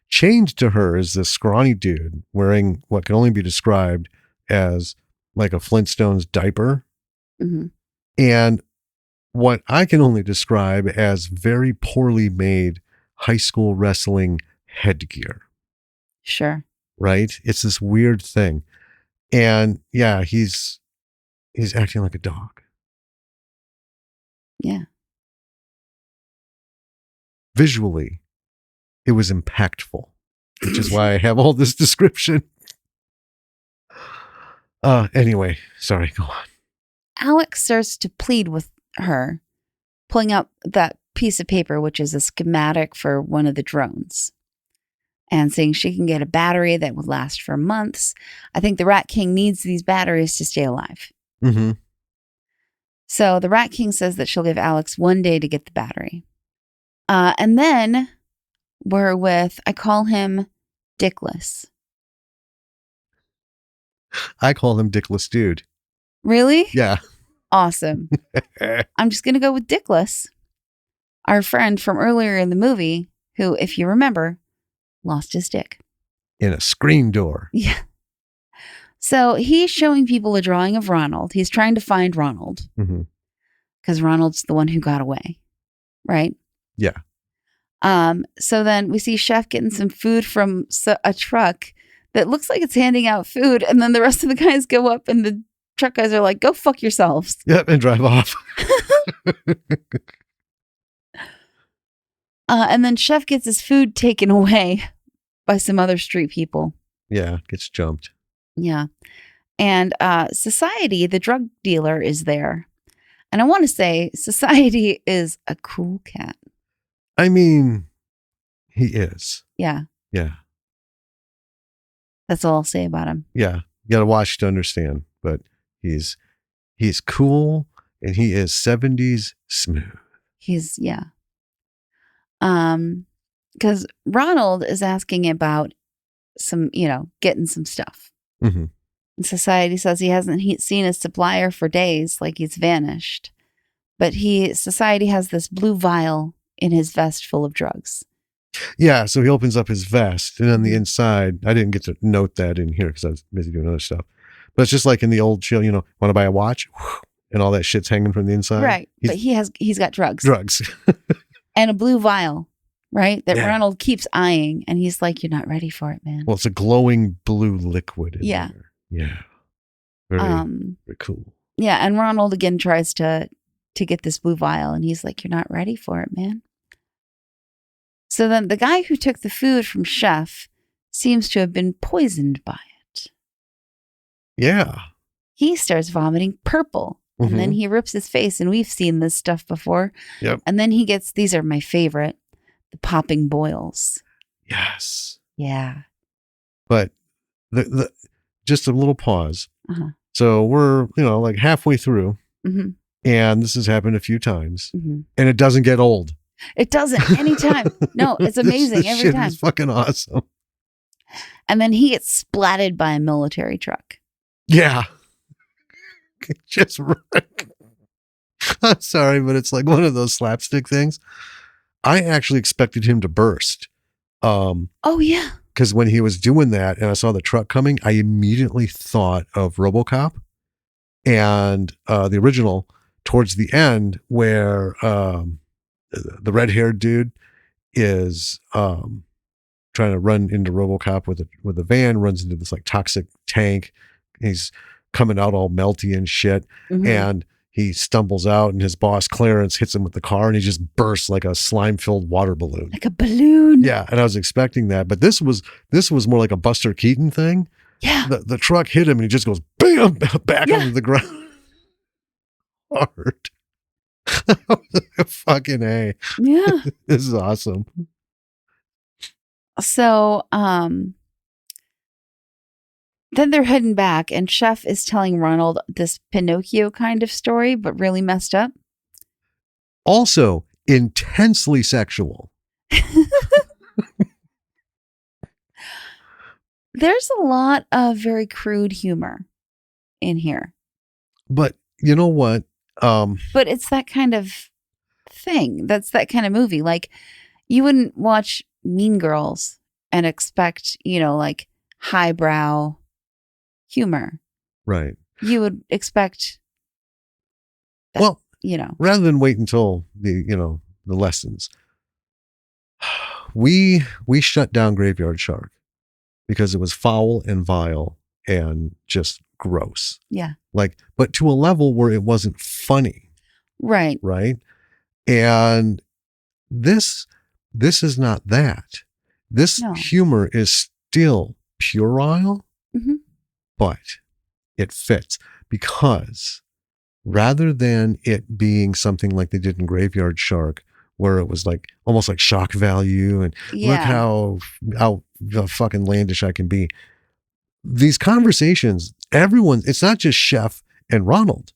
Chained to her is this scrawny dude wearing what can only be described as like a Flintstones diaper. Mm-hmm. And what I can only describe as very poorly made high school wrestling headgear. Sure. Right? It's this weird thing. And yeah, he's acting like a dog. Yeah. Visually, it was impactful, which is why I have all this description. Anyway, sorry, go on. Alex starts to plead with her, pulling out that piece of paper, which is a schematic for one of the drones, and saying she can get a battery that would last for months. I think the Rat King needs these batteries to stay alive. Mm-hmm. So the Rat King says that she'll give Alex 1 day to get the battery. And then we're with, I call him Dickless. I call him Dickless Dude. Really? Yeah. Awesome. I'm just going to go with Dickless, our friend from earlier in the movie, who, if you remember, lost his dick. In a screen door. Yeah. So he's showing people a drawing of Ronald. He's trying to find Ronald. Mm-hmm. Because Ronald's the one who got away. Right? Yeah. So then we see Chef getting some food from a truck that looks like it's handing out food. And then the rest of the guys go up and the truck guys are like, go fuck yourselves. Yep. And drive off. And then Chef gets his food taken away by some other street people. Yeah. Gets jumped. Yeah. And Society, the drug dealer, is there. And I want to say Society is a cool cat. I mean, he is. Yeah. Yeah. That's all I'll say about him. Yeah. You got to watch to understand, but he's cool and he is 70s smooth. Yeah. Because Ronald is asking about some, getting some stuff. Mm-hmm. And Society says he hasn't seen his supplier for days, like he's vanished. But Society has this blue vial in his vest full of drugs. Yeah, so he opens up his vest, and on the inside, I didn't get to note that in here because I was busy doing other stuff. But it's just like in the old show, want to buy a watch? And all that shit's hanging from the inside. Right, but he's got drugs. Drugs. And a blue vial, right? That Ronald keeps eyeing, and he's like, you're not ready for it, man. Well, it's a glowing blue liquid in there. Yeah. Very, very cool. Yeah, and Ronald again tries to get this blue vial, and he's like, you're not ready for it, man. So then the guy who took the food from Chef seems to have been poisoned by it. Yeah. He starts vomiting purple, and then he rips his face, and we've seen this stuff before. Yep. And then he gets, these are my favorite, the popping boils. Yes. Yeah. But the just a little pause. Uh-huh. So we're, like halfway through, Mm-hmm. and this has happened a few times, Mm-hmm. and it doesn't get old. It doesn't anytime. No, it's amazing This every shit time. is fucking awesome. And then he gets splatted by a military truck. Yeah. Just right. I'm sorry, but it's like one of those slapstick things. I actually expected him to burst. Oh yeah. Because when he was doing that and I saw the truck coming, I immediately thought of RoboCop and the original towards the end where the red-haired dude is trying to run into RoboCop with a van, runs into this like toxic tank. He's coming out all melty and shit. Mhm. And he stumbles out and his boss Clarence hits him with the car and he just bursts like a slime-filled water balloon. Like a balloon. Yeah, and I was expecting that, but this was more like a Buster Keaton thing. Yeah. The truck hit him and he just goes bam back Yeah. onto the ground. Hard. Fucking A. Yeah. This is awesome. So, then they're heading back and Chef is telling Ronald this Pinocchio kind of story, but really messed up. Also, intensely sexual. There's a lot of very crude humor in here. But you know what? But it's that kind of thing. That's that kind of movie. Like, you wouldn't watch Mean Girls and expect, like highbrow humor. Right. You would expect that, Well, rather than wait until the lessons, we shut down Graveyard Shark because it was foul and vile and just gross. Yeah. But to a level where it wasn't funny. Right. Right. And this is not that. This humor is still puerile, but it fits because rather than it being something like they did in Graveyard Shark, where it was like almost like shock value and look how fucking landish I can be. These conversations, it's not just Chef and Ronald,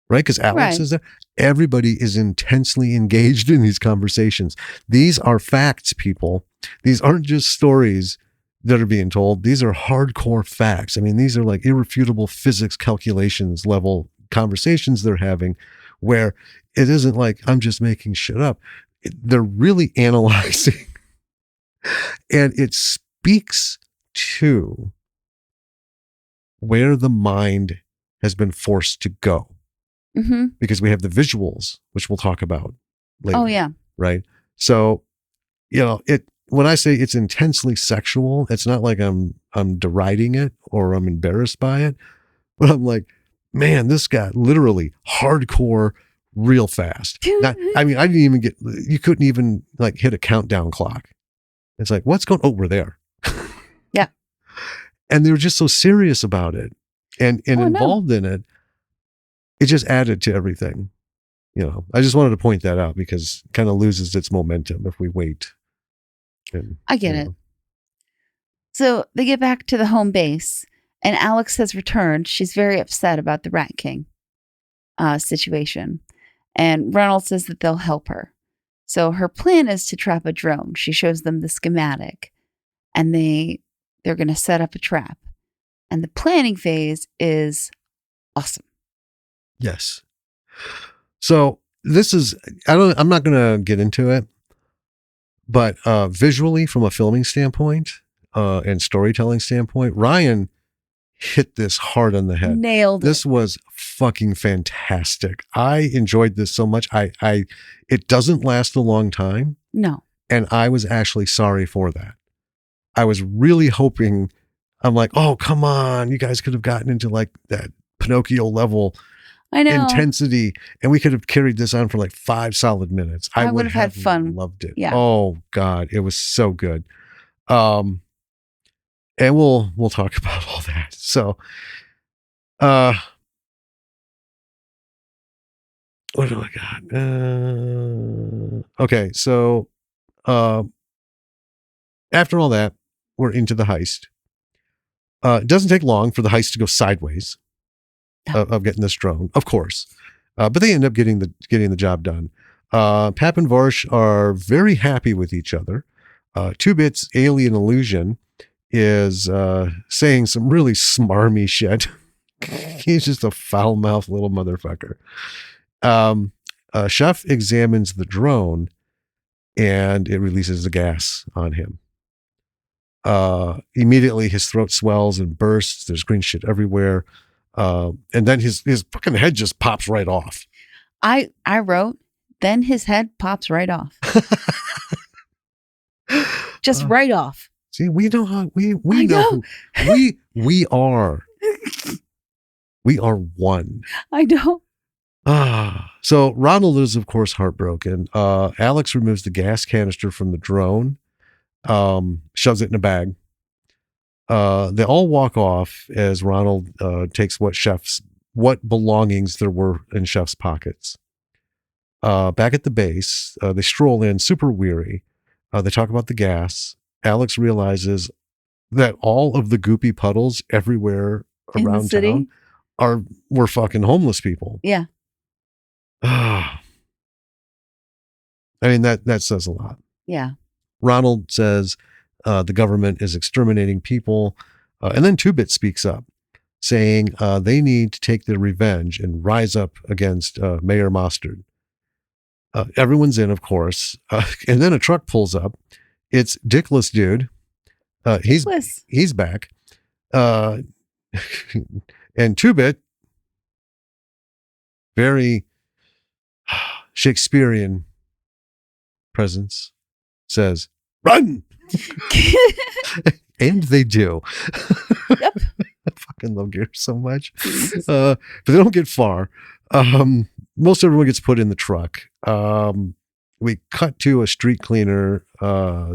right? Because Alex is there. Everybody is intensely engaged in these conversations. These are facts, people. These aren't just stories that are being told. These are hardcore facts. I mean, these are like irrefutable physics calculations level conversations they're having where it isn't like I'm just making shit up. They're really analyzing. And it speaks to where the mind has been forced to go. Mm-hmm. Because we have the visuals, which we'll talk about later. Oh, yeah. Right. So, when I say it's intensely sexual, it's not like I'm deriding it or I'm embarrassed by it, but I'm like, man, this got literally hardcore real fast. I didn't even you couldn't even like hit a countdown clock. It's like, what's going on? Oh, we're there. Yeah. And they were just so serious about it and involved in it. It just added to everything. I just wanted to point that out because it kind of loses its momentum if we wait. I get it. So they get back to the home base and Alex has returned. She's very upset about the Rat King situation. And Ronald says that they'll help her. So her plan is to trap a drone. She shows them the schematic and they're going to set up a trap. And the planning phase is awesome. Yes. So this is, I'm not going to get into it, but visually from a filming standpoint and storytelling standpoint, Ryan hit this hard on the head. Nailed it. This was fucking fantastic. I enjoyed this so much. It doesn't last a long time. No. And I was actually sorry for that. I was really hoping, I'm like, oh, come on. You guys could have gotten into like that Pinocchio level intensity and we could have carried this on for like 5 solid minutes. I would have had fun. Loved it. Yeah. Oh God. It was so good. And we'll talk about all that. So, what do I got? Okay. So, after all that, we're into the heist. It doesn't take long for the heist to go sideways of getting this drone, of course. But they end up getting the job done. Pap and Varsh are very happy with each other. Two-Bit's alien illusion is saying some really smarmy shit. He's just a foul-mouthed little motherfucker. Chef examines the drone and it releases the gas on him. Immediately his throat swells and bursts. There's green shit everywhere. And then his fucking head just pops right off. I wrote, then his head pops right off. Just right off. See, we know how we I know we are. We are one. I know. So Ronald is, of course, heartbroken. Alex removes the gas canister from the drone, shoves it in a bag. They all walk off as Ronald takes what belongings there were in Chef's pockets. Back at the base, they stroll in super weary. They talk about the gas. Alex realizes that all of the goopy puddles everywhere In the around city? town were fucking homeless people. Yeah. I mean, that says a lot. Yeah. Ronald says the government is exterminating people. And then Two-Bit speaks up, saying they need to take their revenge and rise up against Mayor Mostard. Everyone's in, of course. And then a truck pulls up. It's Dickless Dude. He's back. And Two-Bit, very Shakespearean presence, says, "Run!" And they do. Yep. I fucking love Gear so much. But they don't get far. Most everyone gets put in the truck. We cut to a street cleaner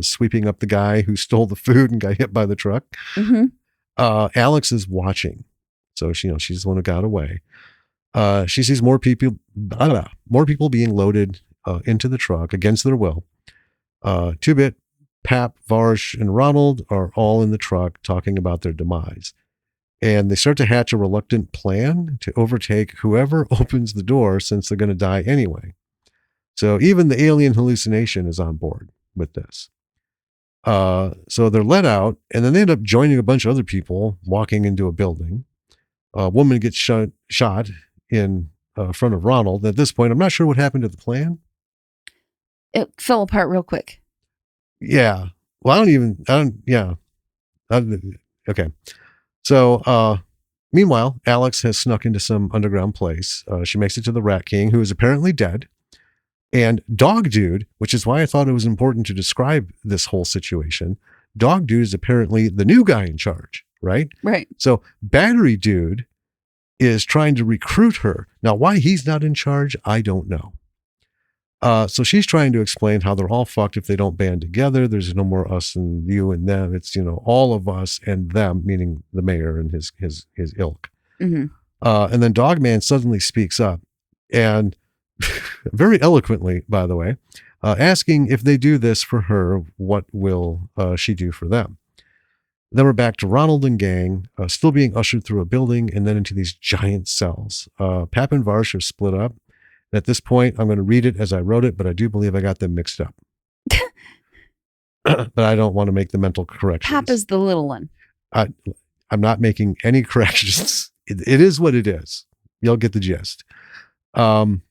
sweeping up the guy who stole the food and got hit by the truck. Mm-hmm. Alex is watching. So she's the one who got away. She sees more people being loaded into the truck against their will. Two-Bit, Pap, Varsh, and Ronald are all in the truck talking about their demise. And they start to hatch a reluctant plan to overtake whoever opens the door, since they're going to die anyway. So even the alien hallucination is on board with this. So they're let out, and then they end up joining a bunch of other people walking into a building. A woman gets shot in front of Ronald. At this point, I'm not sure what happened to the plan. It fell apart real quick. Yeah. Well, okay. So, meanwhile, Alex has snuck into some underground place. She makes it to the Rat King, who is apparently dead. And Dog Dude, which is why I thought it was important to describe this whole situation. Dog Dude is apparently the new guy in charge, right? Right. So Battery Dude is trying to recruit her. Now, why he's not in charge, I don't know. So she's trying to explain how they're all fucked if they don't band together. There's no more us and you and them. It's, all of us and them, meaning the mayor and his ilk. Mm-hmm. And then Dogman suddenly speaks up, and very eloquently, by the way, asking if they do this for her, what will she do for them? Then we're back to Ronald and gang, still being ushered through a building and then into these giant cells. Pap and Varsh are split up. And at this point, I'm going to read it as I wrote it, but I do believe I got them mixed up. But I don't want to make the mental corrections. Pap is the little one. I'm not making any corrections. It is what it is. You'll get the gist. And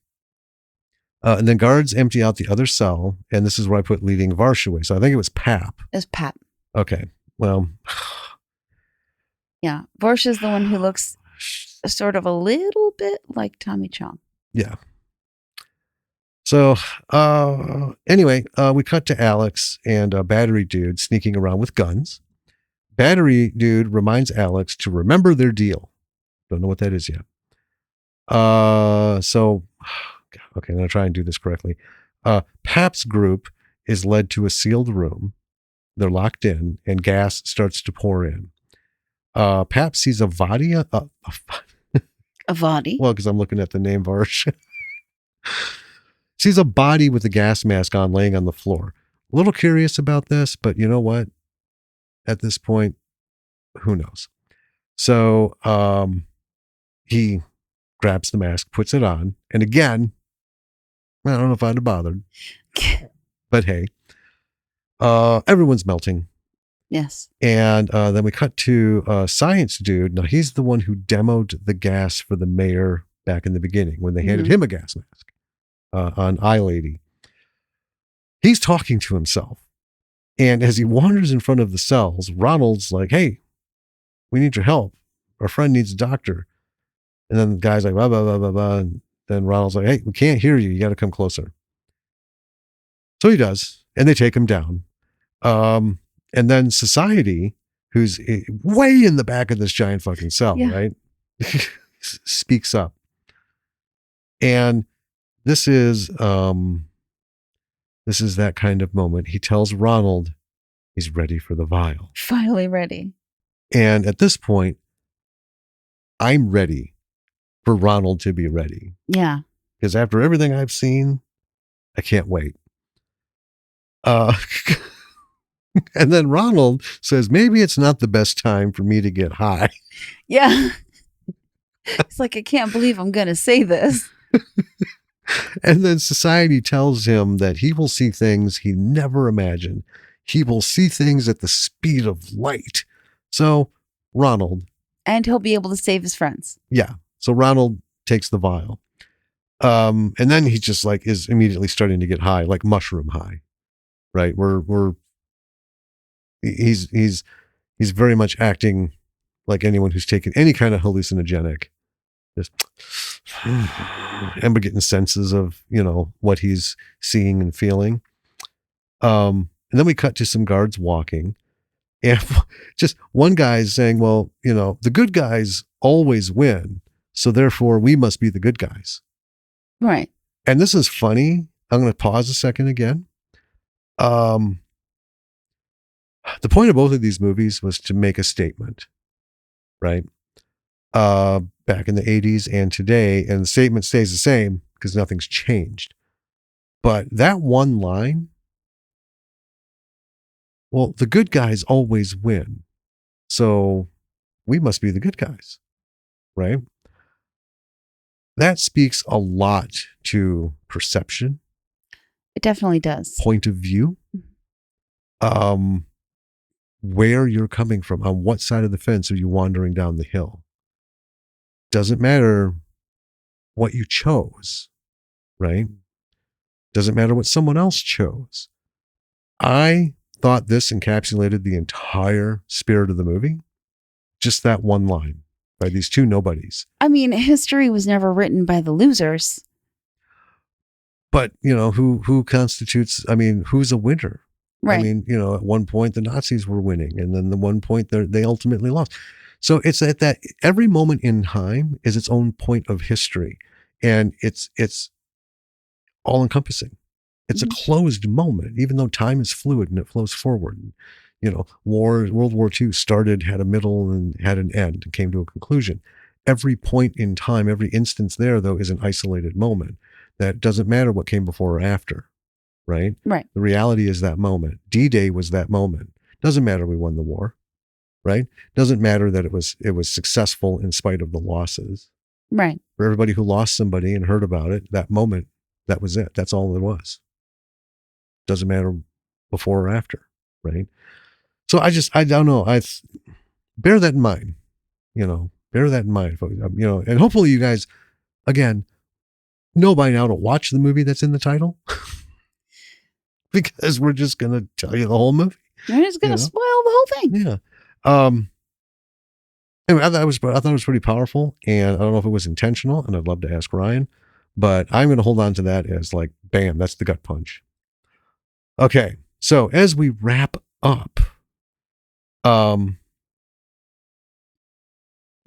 then guards empty out the other cell, and this is where I put leading Varsh away. So I think it was Pap. It's Pap. Okay. Well. Yeah. Varsh is the one who looks sort of a little bit like Tommy Chong. Yeah. So anyway, we cut to Alex and Battery Dude sneaking around with guns. Battery Dude reminds Alex to remember their deal. Don't know what that is yet. So, okay, I'm going to try and do this correctly. Pap's group is led to a sealed room. They're locked in, and gas starts to pour in. Pap sees a body. A body? Well, because I'm looking at the name Varsh. Sees a body with a gas mask on laying on the floor. A little curious about this, but you know what? At this point, who knows? So he grabs the mask, puts it on, and again, I don't know if I'd have bothered. But hey, everyone's melting. Yes. And then we cut to Science Dude. Now, he's the one who demoed the gas for the mayor back in the beginning when they handed him a gas mask on Eye Lady. He's talking to himself. And as he wanders in front of the cells, Ronald's like, hey, we need your help. Our friend needs a doctor. And then the guy's like, blah, blah, blah, blah, blah. And then Ronald's like, hey, we can't hear you. You got to come closer. So he does. And they take him down. And then Society, who's way in the back of this giant fucking cell, right? Speaks up. And this is that kind of moment. He tells Ronald he's ready for the vial. Finally ready. And at this point, I'm ready for Ronald to be ready. Yeah. Because after everything I've seen, I can't wait. And then Ronald says, maybe it's not the best time for me to get high. Yeah. It's like, I can't believe I'm going to say this. And then Society tells him that he will see things he never imagined. He will see things at the speed of light. So Ronald. And he'll be able to save his friends. Yeah. So Ronald takes the vial. And then he just like is immediately starting to get high, like mushroom high. Right. He's very much acting like anyone who's taken any kind of hallucinogenic, just and getting senses of, what he's seeing and feeling. And then we cut to some guards walking, and just one guy's saying, well, the good guys always win. So therefore we must be the good guys. Right. And this is funny. I'm going to pause a second again. The point of both of these movies was to make a statement, right? Back in the 80s and today, and the statement stays the same because nothing's changed. But that one line, well, the good guys always win. So we must be the good guys, right? That speaks a lot to perception. It definitely does. Point of view. Where you're coming from, on what side of the fence are you wandering down the hill? Doesn't matter what you chose, right? Doesn't matter what someone else chose. I thought this encapsulated the entire spirit of the movie. Just that one line by these two nobodies. I mean, history was never written by the losers. But, who constitutes, who's a winner? Right. I mean, at one point the Nazis were winning, and then the one point they ultimately lost. So it's at that every moment in time is its own point of history, and it's all encompassing. It's a closed moment, even though time is fluid and it flows forward. World War II started, had a middle, and had an end, and came to a conclusion. Every point in time, every instance there, though, is an isolated moment. That doesn't matter what came before or after. Right? Right. The reality is that moment. D-Day was that moment. Doesn't matter we won the war, right? Doesn't matter that it was successful in spite of the losses. Right. For everybody who lost somebody and heard about it, that moment, that was it. That's all it was. Doesn't matter before or after, right? So I don't know. Bear that in mind, bear that in mind, folks. And hopefully you guys, again, know by now to watch the movie that's in the title. Because we're just going to tell you the whole movie. We're just going to spoil the whole thing. Yeah. Anyway, I thought it was pretty powerful, and I don't know if it was intentional, and I'd love to ask Ryan, but I'm going to hold on to that as like, bam, that's the gut punch. Okay. So as we wrap up,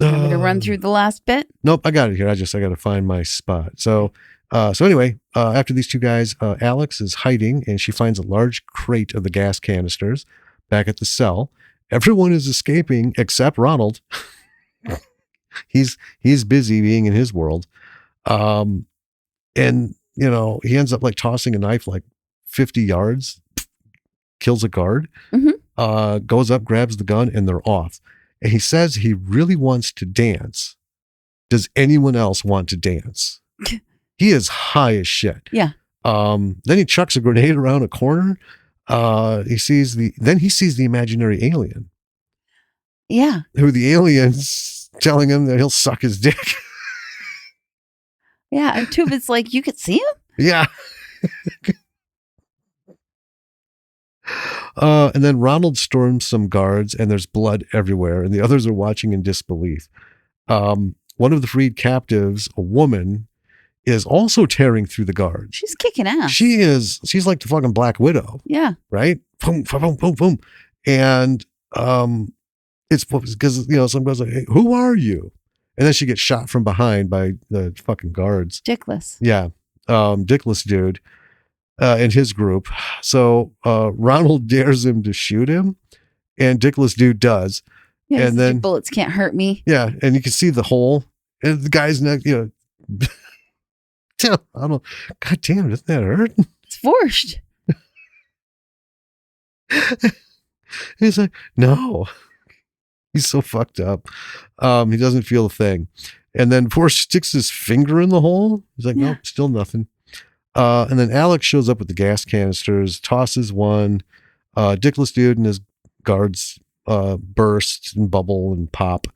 Want me to run through the last bit? Nope, I got it here. I got to find my spot. So anyway, after these two guys, Alex is hiding, and she finds a large crate of the gas canisters back at the cell. Everyone is escaping except Ronald. He's busy being in his world. And he ends up like tossing a knife like 50 yards, kills a guard, goes up, grabs the gun, and they're off. And he says he really wants to dance. Does anyone else want to dance? He is high as shit. Yeah. Then he chucks a grenade around a corner. He sees the imaginary alien. Yeah. Who the alien's telling him that he'll suck his dick. Yeah. And Tubit's like, you could see him? Yeah. And then Ronald storms some guards and there's blood everywhere and the others are watching in disbelief. One of the freed captives, a woman, is also tearing through the guards. She's kicking ass. She's like the fucking Black Widow. Yeah. Right? Boom, boom, boom, boom. And it's because, some guy's like, hey, who are you? And then she gets shot from behind by the fucking guards. Dickless. Yeah. Dickless dude. In his group. So Ronald dares him to shoot him, and Dickless dude does. Yeah, and then bullets can't hurt me. Yeah, and you can see the hole, and the guy's neck. I don't know. God damn, doesn't that hurt? It's forced. He's like, no. He's so fucked up. He doesn't feel a thing, and then Forrest sticks his finger in the hole. He's like, nope, still nothing. And then Alex shows up with the gas canisters, tosses one. Dickless dude and his guards burst and bubble and pop.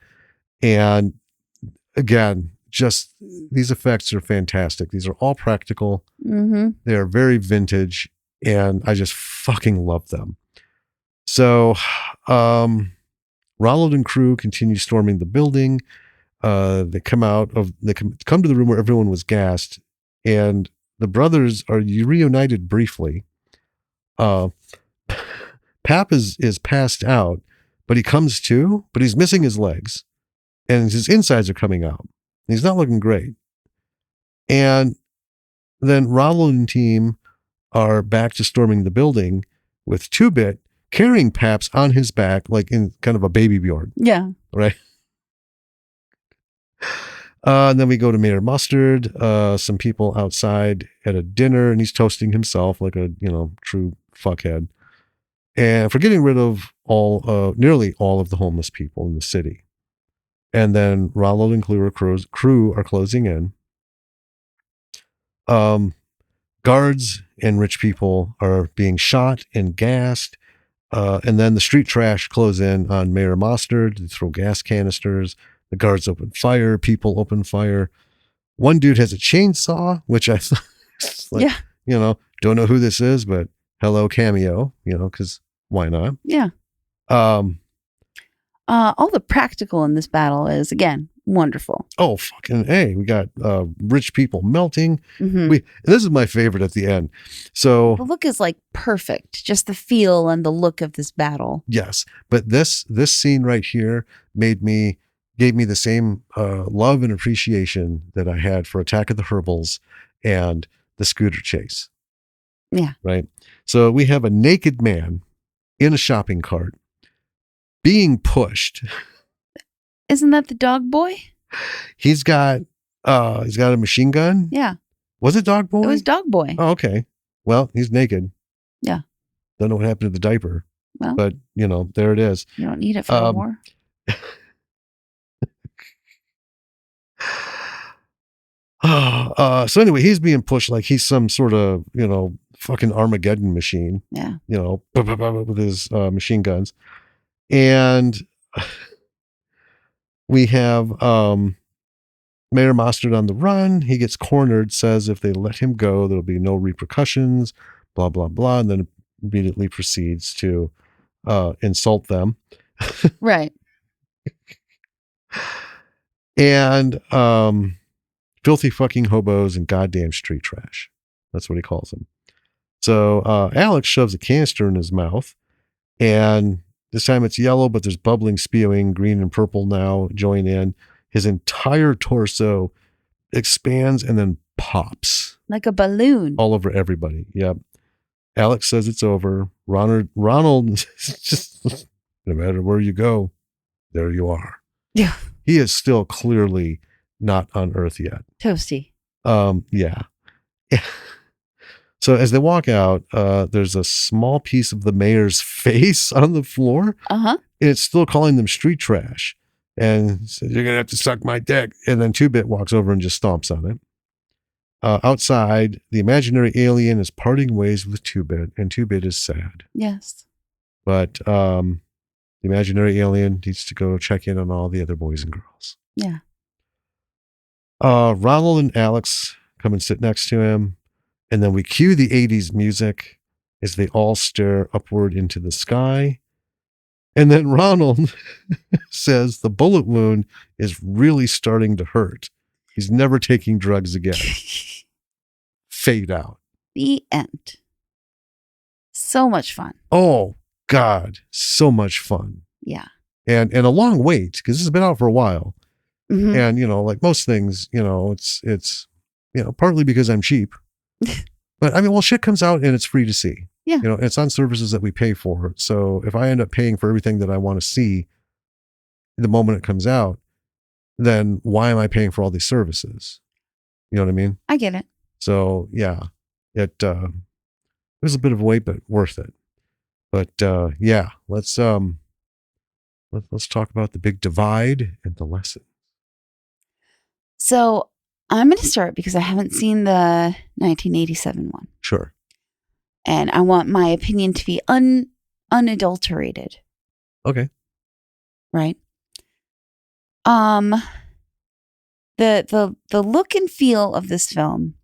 And again, just these effects are fantastic. These are all practical. Mm-hmm. They are very vintage, and I just fucking love them. So Ronald and crew continue storming the building. They come to the room where everyone was gassed, and the brothers are reunited briefly. Pap is passed out, but he comes to, but he's missing his legs and his insides are coming out. He's not looking great. And then Ronald and team are back to storming the building with 2-Bit carrying Paps on his back, like in kind of a baby Bjorn. Yeah. Right. And then we go to Mayor Mustard, some people outside at a dinner, and he's toasting himself like a, true fuckhead. And for getting rid of nearly all of the homeless people in the city. And then Ronald and crew are closing in. Guards and rich people are being shot and gassed. And then the street trash close in on Mayor Mustard. They throw gas canisters. The guards open fire. People open fire. One dude has a chainsaw, which I thought, don't know who this is, but hello cameo, because why not? Yeah. All the practical in this battle is, again, wonderful. Oh, fucking A. We got rich people melting. Mm-hmm. This is my favorite at the end. So the look is like perfect. Just the feel and the look of this battle. Yes. But this scene right here gave me the same love and appreciation that I had for Attack of the Herbals and the scooter chase. Yeah. Right. So we have a naked man in a shopping cart being pushed. Isn't that the dog boy? He's got a machine gun. Yeah. Was it dog boy? It was dog boy. Oh, okay. Well, he's naked. Yeah. Don't know what happened to the diaper. Well, but there it is. You don't need it for war. So anyway, he's being pushed like he's some sort of, fucking Armageddon machine. Yeah. With his machine guns. And we have Mayor Mustard on the run. He gets cornered, says if they let him go, there'll be no repercussions, blah, blah, blah. And then immediately proceeds to insult them. Right. And filthy fucking hobos and goddamn street trash. That's what he calls them. So Alex shoves a canister in his mouth, and this time it's yellow, but there's bubbling, spewing, green and purple now join in. His entire torso expands and then pops. Like a balloon. All over everybody. Yep. Alex says it's over. Ronald just, no matter where you go, there you are. Yeah. He is still clearly not on Earth yet. Toasty. Yeah. So as they walk out, there's a small piece of the mayor's face on the floor. Uh-huh. And it's still calling them street trash. And says, you're going to have to suck my dick. And then 2-Bit walks over and just stomps on it. Outside, the imaginary alien is parting ways with 2-Bit, and 2-Bit is sad. Yes. But the imaginary alien needs to go check in on all the other boys and girls. Yeah. Ronald and Alex come and sit next to him, and then we cue the 80s music as they all stare upward into the sky. And then Ronald says the bullet wound is really starting to hurt. He's never taking drugs again. Fade out. The end. So much fun. Oh, God. So much fun. Yeah. And a long wait, because this has been out for a while. Mm-hmm. And, like most things, it's partly because I'm cheap. But I mean, well, shit comes out and it's free to see. Yeah. It's on services that we pay for. So if I end up paying for everything that I want to see the moment it comes out, then why am I paying for all these services? You know what I mean? I get it. So yeah, it was a bit of a wait, but worth it. But yeah, let's talk about the big divide and the lesson. So I'm going to start because I haven't seen the 1987 one. Sure. And I want my opinion to be unadulterated. Okay. Right. The look and feel of this film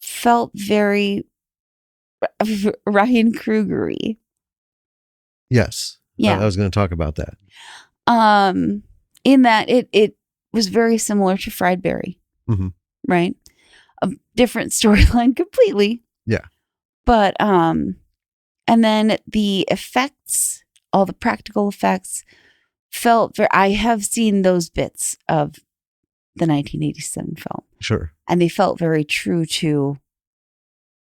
felt very Ryan Kruger-y. Yes. Yeah. I was going to talk about that. In that it was very similar to Fried Berry. Mm-hmm. Right. A different storyline completely. Yeah. But and then the effects, all the practical effects felt very, I have seen those bits of the 1987 film. Sure. And they felt very true to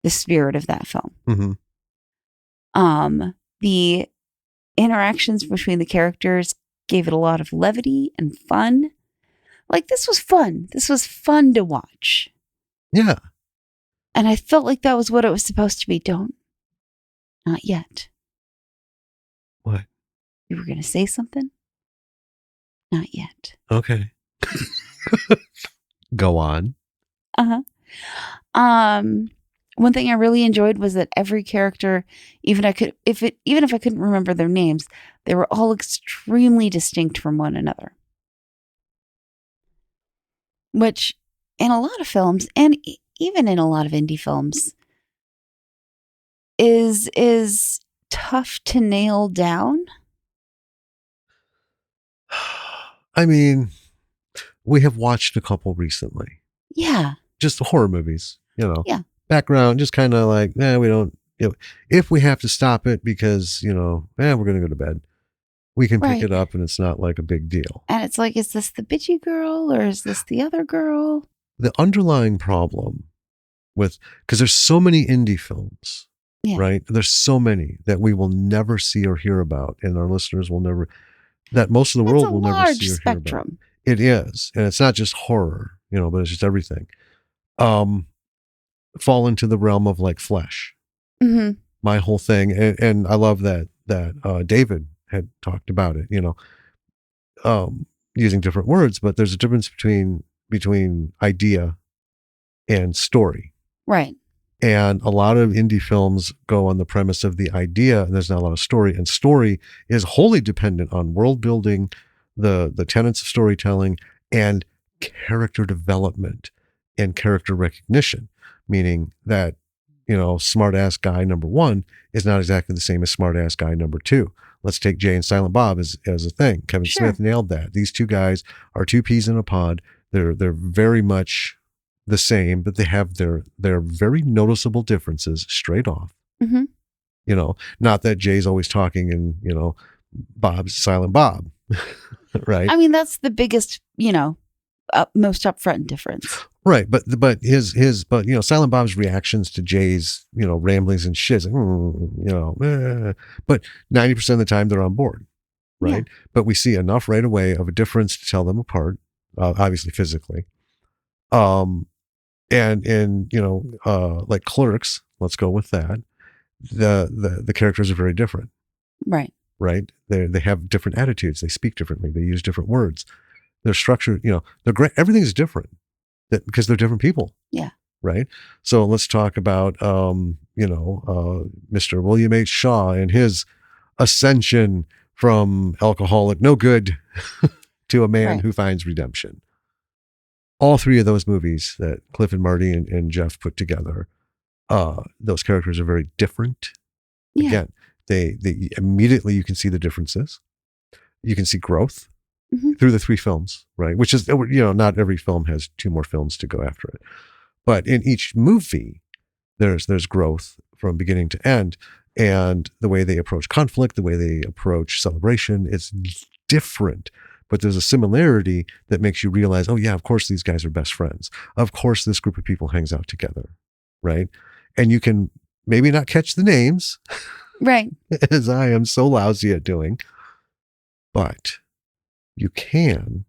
the spirit of that film. Mm-hmm. The interactions between the characters gave it a lot of levity and fun. Like, this was fun. This was fun to watch. Yeah. And I felt like that was what it was supposed to be. Not yet. What? You were going to say something? Not yet. Okay. Go on. Uh-huh. One thing I really enjoyed was that every character, even if I couldn't remember their names, they were all extremely distinct from one another. Which, in a lot of films, and even in a lot of indie films, is tough to nail down. I mean, we have watched a couple recently. Yeah. Just horror movies, Yeah. Background, just kind of like, we don't, if we have to stop it because, we're going to go to bed, we can pick it up and it's not like a big deal. And it's like, is this the bitchy girl or is this the other girl? The underlying problem because there's so many indie films, right? There's so many that we will never see or hear about, and our listeners will never, that most of the world will never see or hear about. It is. And it's not just horror, but it's just everything. Fall into the realm of like flesh. Mm-hmm. My whole thing. And I love that David had talked about it, using different words, but there's a difference between idea and story. Right. And a lot of indie films go on the premise of the idea, and there's not a lot of story. And story is wholly dependent on world building, the tenets of storytelling, and character development and character recognition. Meaning that, smart ass guy number 1 is not exactly the same as smart ass guy number 2. Let's take Jay and Silent Bob as a thing. Kevin Smith nailed that. These two guys are two peas in a pod. They're very much the same, but they have their very noticeable differences straight off. Mm-hmm. Not that Jay's always talking and, Bob's Silent Bob, right? I mean, that's the biggest, most upfront difference. Right. But Silent Bob's reactions to Jay's, ramblings and shit, like, but 90% of the time they're on board. Right. Yeah. But we see enough right away of a difference to tell them apart, obviously physically. And like Clerks, let's go with that. The characters are very different. Right. Right. They have different attitudes. They speak differently. They use different words. They're structured, they're great. Everything's different. because they're different people. Yeah. Right. So let's talk about, Mr. William H. Shaw and his ascension from alcoholic no good to a man Right. who finds redemption. All three of those movies that Cliff and Marty and Jeff put together, those characters are very different. Yeah. Again, they immediately, you can see the differences. You can see growth through the three films, right? Which is, not every film has two more films to go after it. But in each movie, there's growth from beginning to end. And the way they approach conflict, the way they approach celebration, it's different. But there's a similarity that makes you realize, oh yeah, of course these guys are best friends. Of course this group of people hangs out together, right? And you can maybe not catch the names, right, as I am so lousy at doing, but you can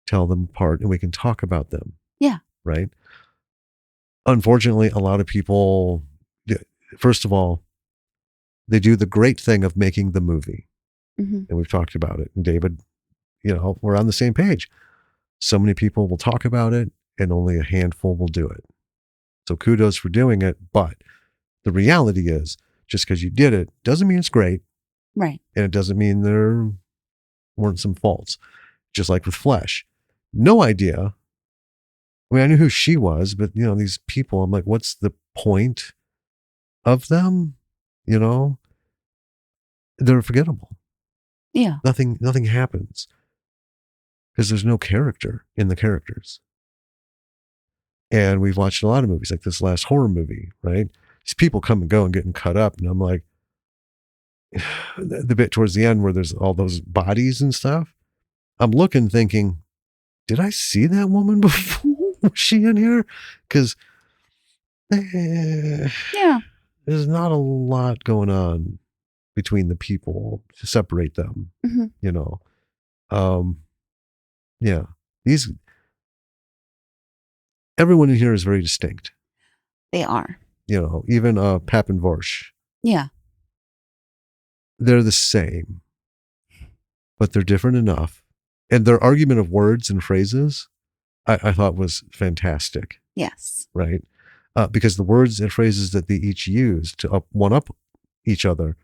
tell them apart and we can talk about them. Yeah. Right? Unfortunately, a lot of people, first of all, they do the great thing of making the movie. And we've talked about it. And David, we're on the same page. So many people will talk about it and only a handful will do it. So kudos for doing it. But the reality is, just because you did it doesn't mean it's great. Right. And it doesn't mean there weren't some faults. Just like with Flesh. No idea. I mean, I knew who she was, but these people, I'm like, what's the point of them? They're forgettable. Yeah. Nothing happens because there's no character in the characters. And we've watched a lot of movies like this last horror movie, right? These people come and go and getting cut up. And I'm like, the bit towards the end where there's all those bodies and stuff. I'm looking thinking, did I see that woman before? Was she in here? Because yeah, there's not a lot going on between the people to separate them. Yeah, everyone in here is very distinct. They are. Even Pap and Vorsh. Yeah, they're the same, but they're different enough, and their argument of words and phrases, I thought was fantastic. Yes. Right. Because the words and phrases that they each used to one up each other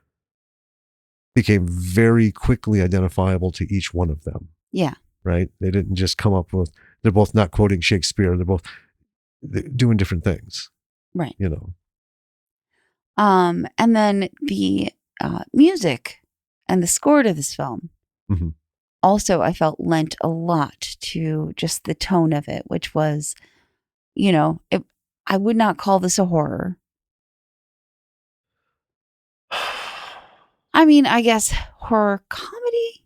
became very quickly identifiable to each one of them. Yeah. Right. They didn't just come up with, they're both not quoting Shakespeare. They're doing different things. Right. And then the music and the score to this film also, I felt, lent a lot to just the tone of it, which was, I would not call this a horror. I mean, I guess horror comedy,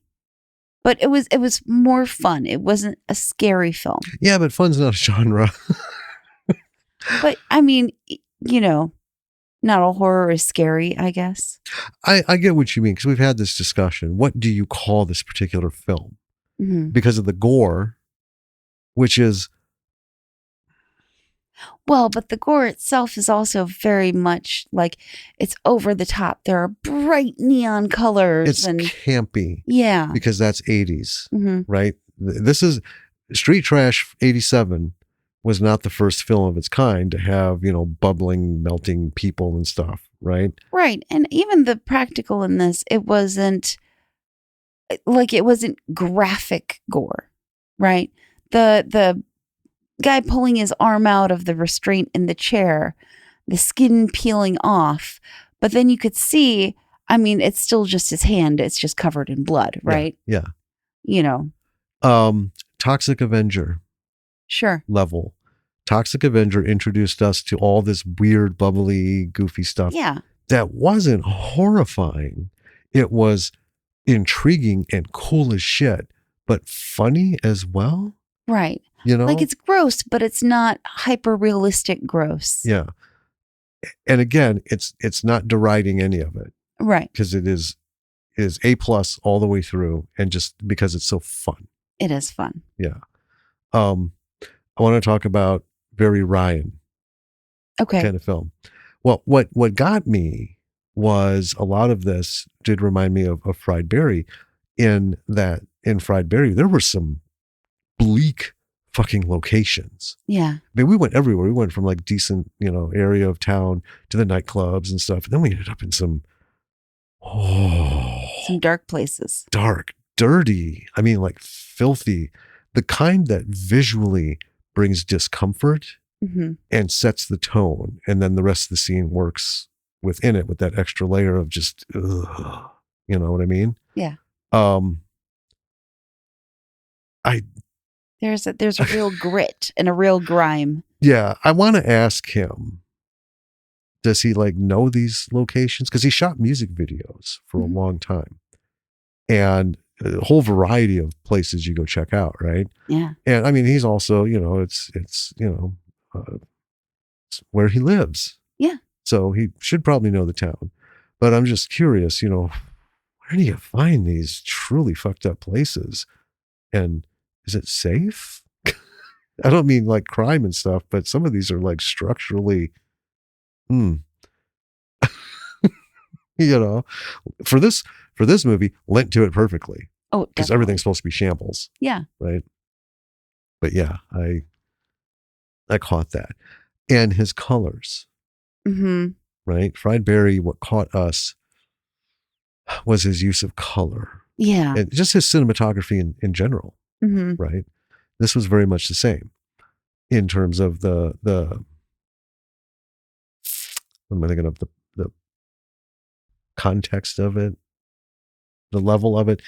but it was more fun. It wasn't a scary film. Yeah, but fun's not a genre. But I mean, not all horror is scary, I guess. I get what you mean, because we've had this discussion. What do you call this particular film? Because of the gore, which is... Well, but the gore itself is also very much like it's over the top. There are bright neon colors. It's campy. Yeah. Because that's 80s, right? This is... Street Trash 87 was not the first film of its kind to have, bubbling, melting people and stuff, right? Right. And even the practical in this, it wasn't graphic gore, right? The guy pulling his arm out of the restraint in the chair, the skin peeling off, but then you could see, I mean, it's still just his hand. It's just covered in blood, right? Yeah. Toxic Avenger. Sure. Level. Toxic Avenger introduced us to all this weird, bubbly, goofy stuff. Yeah. That wasn't horrifying. It was intriguing and cool as shit, but funny as well. Right. Like it's gross, but it's not hyper realistic gross. Yeah. And again, it's not deriding any of it. Right. Because it is A+ all the way through, and just because it's so fun. It is fun. Yeah. I want to talk about very Ryan kind of film. Well, what got me was a lot of this did remind me of Fried Berry, in that in Fried Berry, there were some bleak fucking locations. Yeah. I mean, we went everywhere. We went from like decent, area of town to the nightclubs and stuff. And then we ended up in some dark places. Dark, dirty. I mean, like filthy. The kind that visually brings discomfort and sets the tone. And then the rest of the scene works within it with that extra layer of just, ugh, you know what I mean? Yeah. There's a real grit and a real grime. Yeah. I want to ask him, does he like know these locations? Because he shot music videos for a long time. And a whole variety of places you go check out, right? Yeah. And I mean, he's also, it's where he lives. Yeah. So he should probably know the town. But I'm just curious, where do you find these truly fucked up places? And is it safe? I don't mean like crime and stuff, but some of these are like structurally, for this movie, lent to it perfectly. Oh, because everything's supposed to be shambles. Yeah. Right. But yeah, I caught that. And his colors. Right. Fried Barry, what caught us was his use of color. Yeah. And just his cinematography in general. Right. This was very much the same in terms of the what am I thinking of? The context of it, the level of it.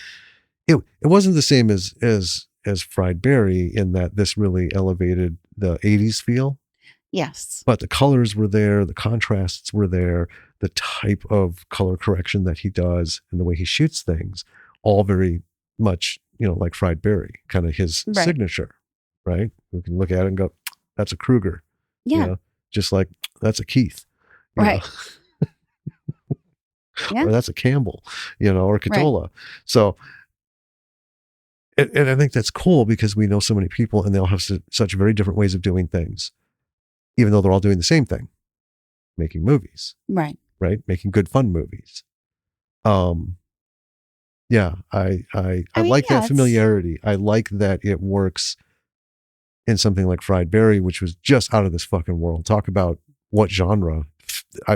It wasn't the same as Fried Barry in that this really elevated the 80s feel. Yes. But the colors were there, the contrasts were there, the type of color correction that he does and the way he shoots things, all very much, like Fried Barry, kind of his signature, right? We can look at it and go, that's a Kruger. Yeah. Just like that's a Keith. Right. Yeah. Or that's a Campbell, or Catola. Right. So, and I think that's cool because we know so many people and they all have such very different ways of doing things, even though they're all doing the same thing, making movies. Right. Right. Making good, fun movies. Yeah, I like that familiarity. I like that it works in something like Fried Barry, which was just out of this fucking world. Talk about what genre.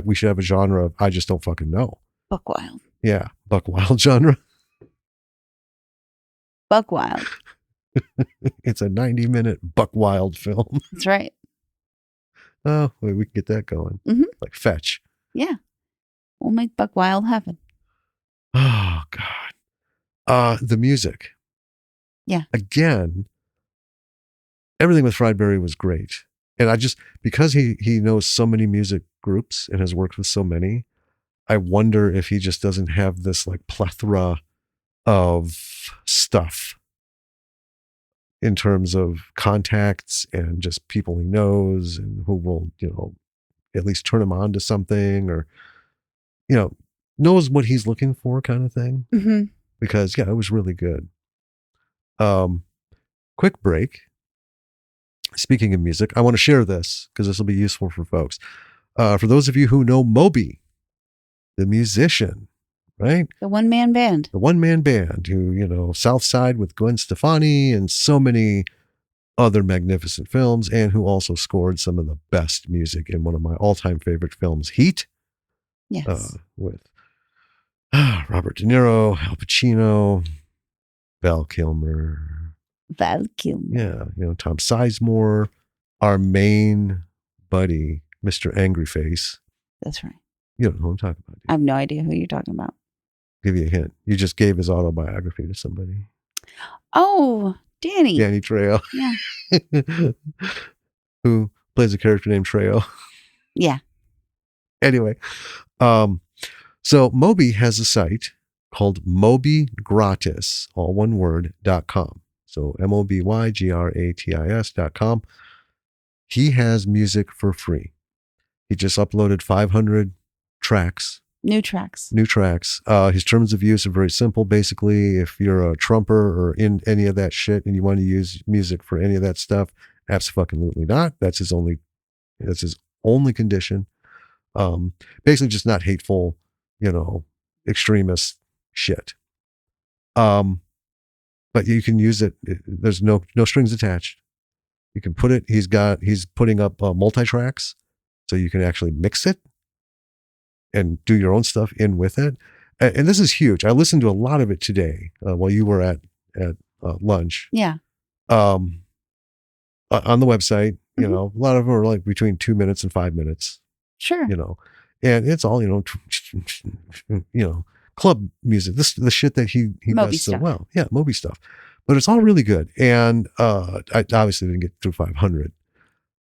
We should have a genre of, I just don't fucking know. Buck Wild. Yeah, Buck Wild genre. Buck Wild. It's a 90-minute Buck Wild film. That's right. Oh, wait, we can get that going. Like Fetch. Yeah. We'll make Buck Wild happen. Oh, God. The music. Yeah. Again, everything with Fried Barry was great. And because he knows so many music groups and has worked with so many, I wonder if he just doesn't have this like plethora of stuff in terms of contacts and just people he knows and who will, at least turn him on to something or, knows what he's looking for kind of thing. Because yeah, it was really good. Quick break. Speaking of music, I want to share this because this will be useful for folks. For those of you who know Moby, the musician, right? The one-man band. The one-man band who, South Side with Gwen Stefani and so many other magnificent films, and who also scored some of the best music in one of my all-time favorite films, Heat. Yes. With Robert De Niro, Al Pacino, Val Kilmer. Yeah, Tom Sizemore, our main buddy, Mr. Angry Face. That's right. You don't know who I'm talking about. I have no idea who you're talking about. Give you a hint. You just gave his autobiography to somebody. Oh, Danny. Danny Trejo. Yeah. Who plays a character named Trejo. Yeah. Anyway, so Moby has a site called mobygratis, all one word, .com. So mobygratis.com. He has music for free. He just uploaded 500 tracks. New tracks. His terms of use are very simple. Basically, if you're a trumper or in any of that shit and you want to use music for any of that stuff, absolutely not. That's his only condition. Basically just not hateful, extremist shit. But you can use it. There's no strings attached. You can put it. He's putting up multi-tracks, so you can actually mix it and do your own stuff in with it. And this is huge. I listened to a lot of it today while you were at lunch. Yeah. On the website, you know, a lot of them are like between 2 minutes and 5 minutes. Sure. You know, and it's all, you know, club music. The shit that he Moby does so stuff. well. Yeah, Moby stuff. But it's all really good. And I obviously didn't get through 500.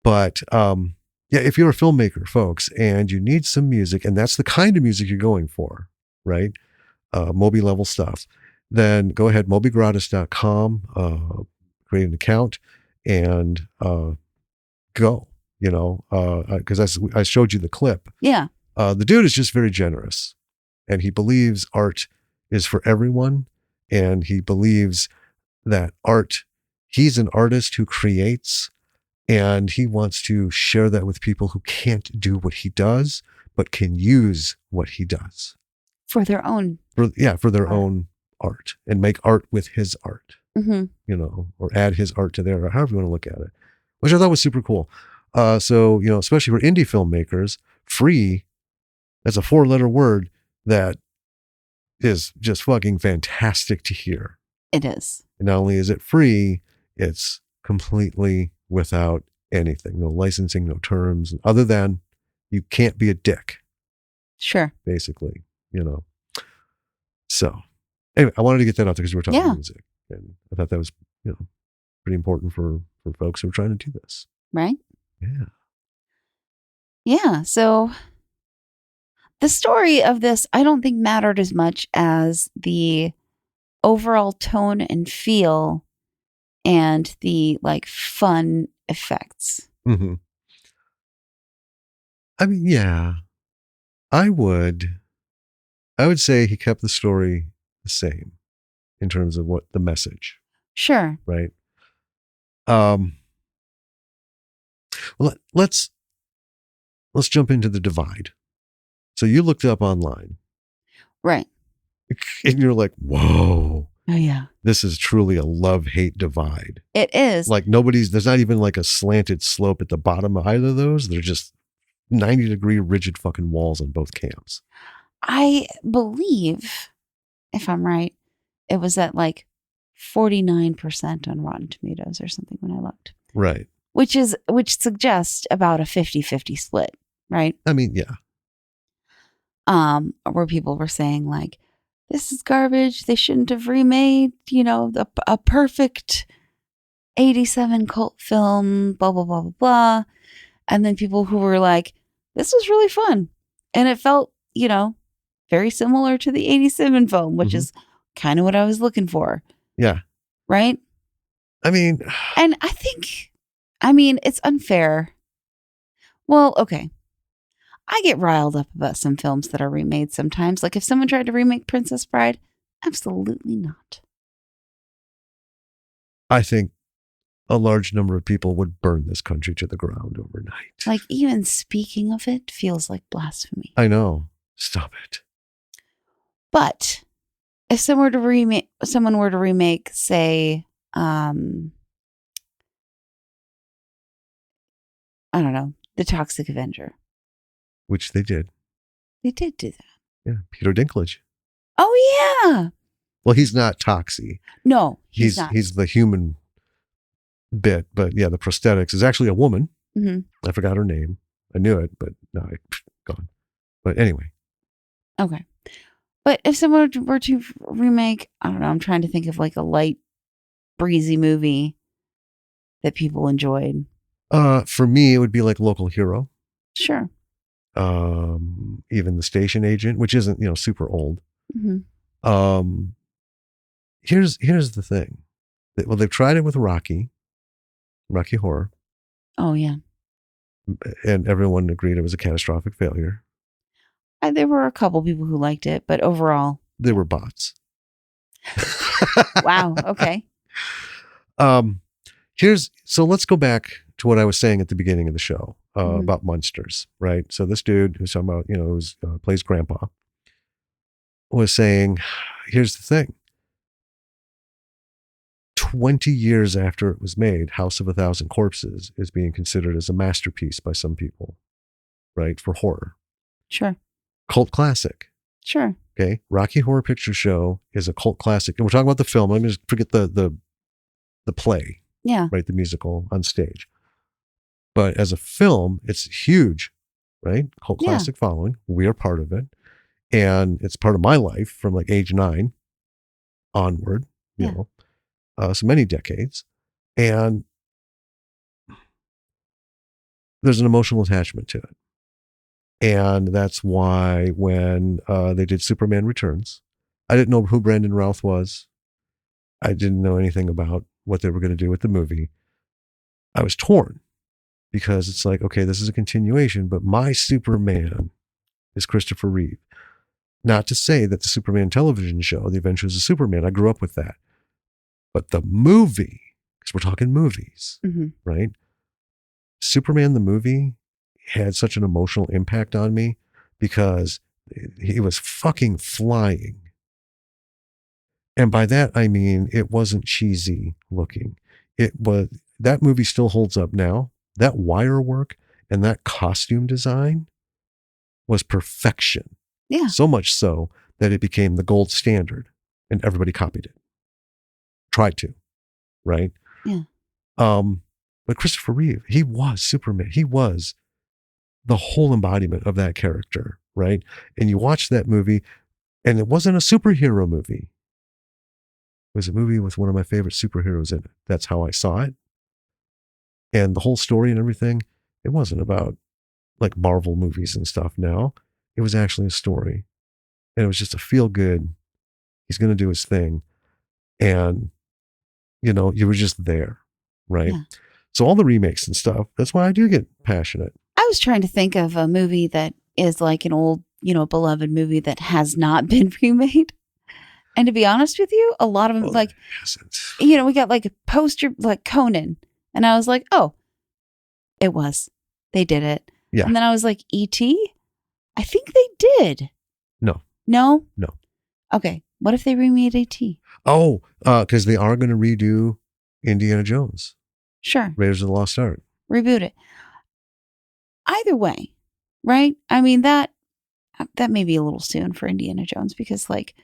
But yeah, if you're a filmmaker, folks, and you need some music, and that's the kind of music you're going for, right? Moby level stuff, then go ahead, mobygratis.com, create an account, and go, you know, because I showed you the clip. Yeah. The dude is just very generous, and he believes art is for everyone, and he believes that he's an artist who creates, and he wants to share that with people who can't do what he does, but can use what he does. For their own. For their own art, and make art with his art, Mm-hmm. you know, or add his art to their, or however you want to look at it, which I thought was super cool. So, you know, especially for indie filmmakers, free, that's a 4-letter word that is just fucking fantastic to hear. It is. And not only is it free, it's completely without anything, no licensing, no terms, other than you can't be a dick. Sure. Basically, you know. So anyway, I wanted to get that out there because we were talking music, and I thought that was, you know, pretty important for folks who are trying to do this. Right? Yeah. Yeah. So the story of this, I don't think mattered as much as the overall tone and feel and the like fun effects. Mm-hmm. I mean, yeah, I would say he kept the story the same in terms of what the message. Sure. Right. Well, let's jump into the divide. So you looked up online. Right. And you're like, whoa. Oh, yeah. This is truly a love-hate divide. It is. Like there's not even like a slanted slope at the bottom of either of those. They're just 90-degree rigid fucking walls on both camps. I believe, if I'm right, it was at like 49% on Rotten Tomatoes or something when I looked. Right. Which suggests about a 50-50 split, right? I mean, yeah. Where people were saying like, this is garbage. They shouldn't have remade, you know, a perfect 87 cult film, blah, blah, blah, blah, blah. And then people who were like, this was really fun. And it felt, you know, very similar to the 87 film, which is kind of what I was looking for. Yeah. Right? I mean. And it's unfair. Well, okay. I get riled up about some films that are remade sometimes. Like if someone tried to remake Princess Bride, absolutely not. I think a large number of people would burn this country to the ground overnight. Like even speaking of it feels like blasphemy. I know. Stop it. But if someone were to remake, say, I don't know, The Toxic Avenger. Which they did. They did do that. Yeah. Peter Dinklage. Oh, yeah. Well, he's not Toxie. No, he's not. He's the human bit. But yeah, the prosthetics is actually a woman. Mm-hmm. I forgot her name. I knew it, but no, gone. But anyway. Okay. But if someone were to remake, I don't know, I'm trying to think of like a light, breezy movie that people enjoyed. For me, it would be like Local Hero. Sure. Even The Station Agent, which isn't, you know, super old. Mm-hmm. Here's the thing. Well, they've tried it with Rocky Horror. Oh, yeah. And everyone agreed it was a catastrophic failure. There were a couple people who liked it, but overall. They were bots. Wow. Okay. So let's go back to what I was saying at the beginning of the show about monsters, right? So this dude who's talking about, you know, who's plays grandpa was saying, here's the thing. 20 years after it was made, House of a Thousand Corpses is being considered as a masterpiece by some people, right? For horror. Sure. Cult classic. Sure. Okay. Rocky Horror Picture Show is a cult classic. And we're talking about the film. I'm going to forget the play, Yeah. right? The musical on stage. But as a film, it's huge, right? Cult classic following. We are part of it. And it's part of my life from like age 9 onward, you know, so many decades. And there's an emotional attachment to it. And that's why when they did Superman Returns, I didn't know who Brandon Routh was. I didn't know anything about what they were going to do with the movie. I was torn because it's like, okay, this is a continuation, but my Superman is Christopher Reeve. Not to say that the Superman television show, The Adventures of Superman, I grew up with that. But the movie, because we're talking movies, right? Superman the movie had such an emotional impact on me because he was fucking flying. And by that, I mean, it wasn't cheesy looking. That movie still holds up now. That wire work and that costume design was perfection. Yeah. So much so that it became the gold standard and everybody copied it. Tried to, right? Yeah. But Christopher Reeve, he was Superman. He was the whole embodiment of that character, right? And you watch that movie, and it wasn't a superhero movie. It was a movie with one of my favorite superheroes in it. That's how I saw it. And the whole story and everything, it wasn't about like Marvel movies and stuff now. It was actually a story. And it was just a feel good. He's going to do his thing. And, you know, you were just there, right? Yeah. So all the remakes and stuff, that's why I do get passionate. I was trying to think of a movie that is like an old, beloved movie that has not been remade. And to be honest with you, a lot of them, we got like a poster, like Conan. And I was like, oh, they did it. Yeah. And then I was like, E.T.? I think they did. No. No? No. Okay. What if they remade E.T.? Oh, because they are going to redo Indiana Jones. Sure. Raiders of the Lost Ark. Reboot it. Either way, right? I mean, that may be a little soon for Indiana Jones because, like,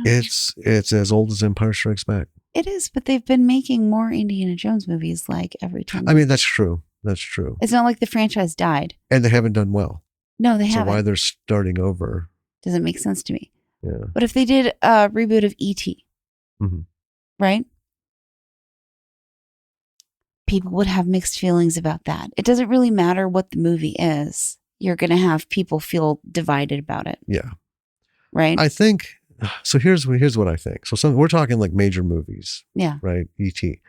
it's as old as Empire Strikes Back. It is, but they've been making more Indiana Jones movies like every time. I mean, that's true. That's true. It's not like the franchise died. And they haven't done well. No, they haven't. So why they're starting over doesn't make sense to me. Yeah. But if they did a reboot of E.T., right? People would have mixed feelings about that. It doesn't really matter what the movie is. You're going to have people feel divided about it. Yeah. Right? I think, so here's what I think. So we're talking like major movies. Yeah. Right? E.T.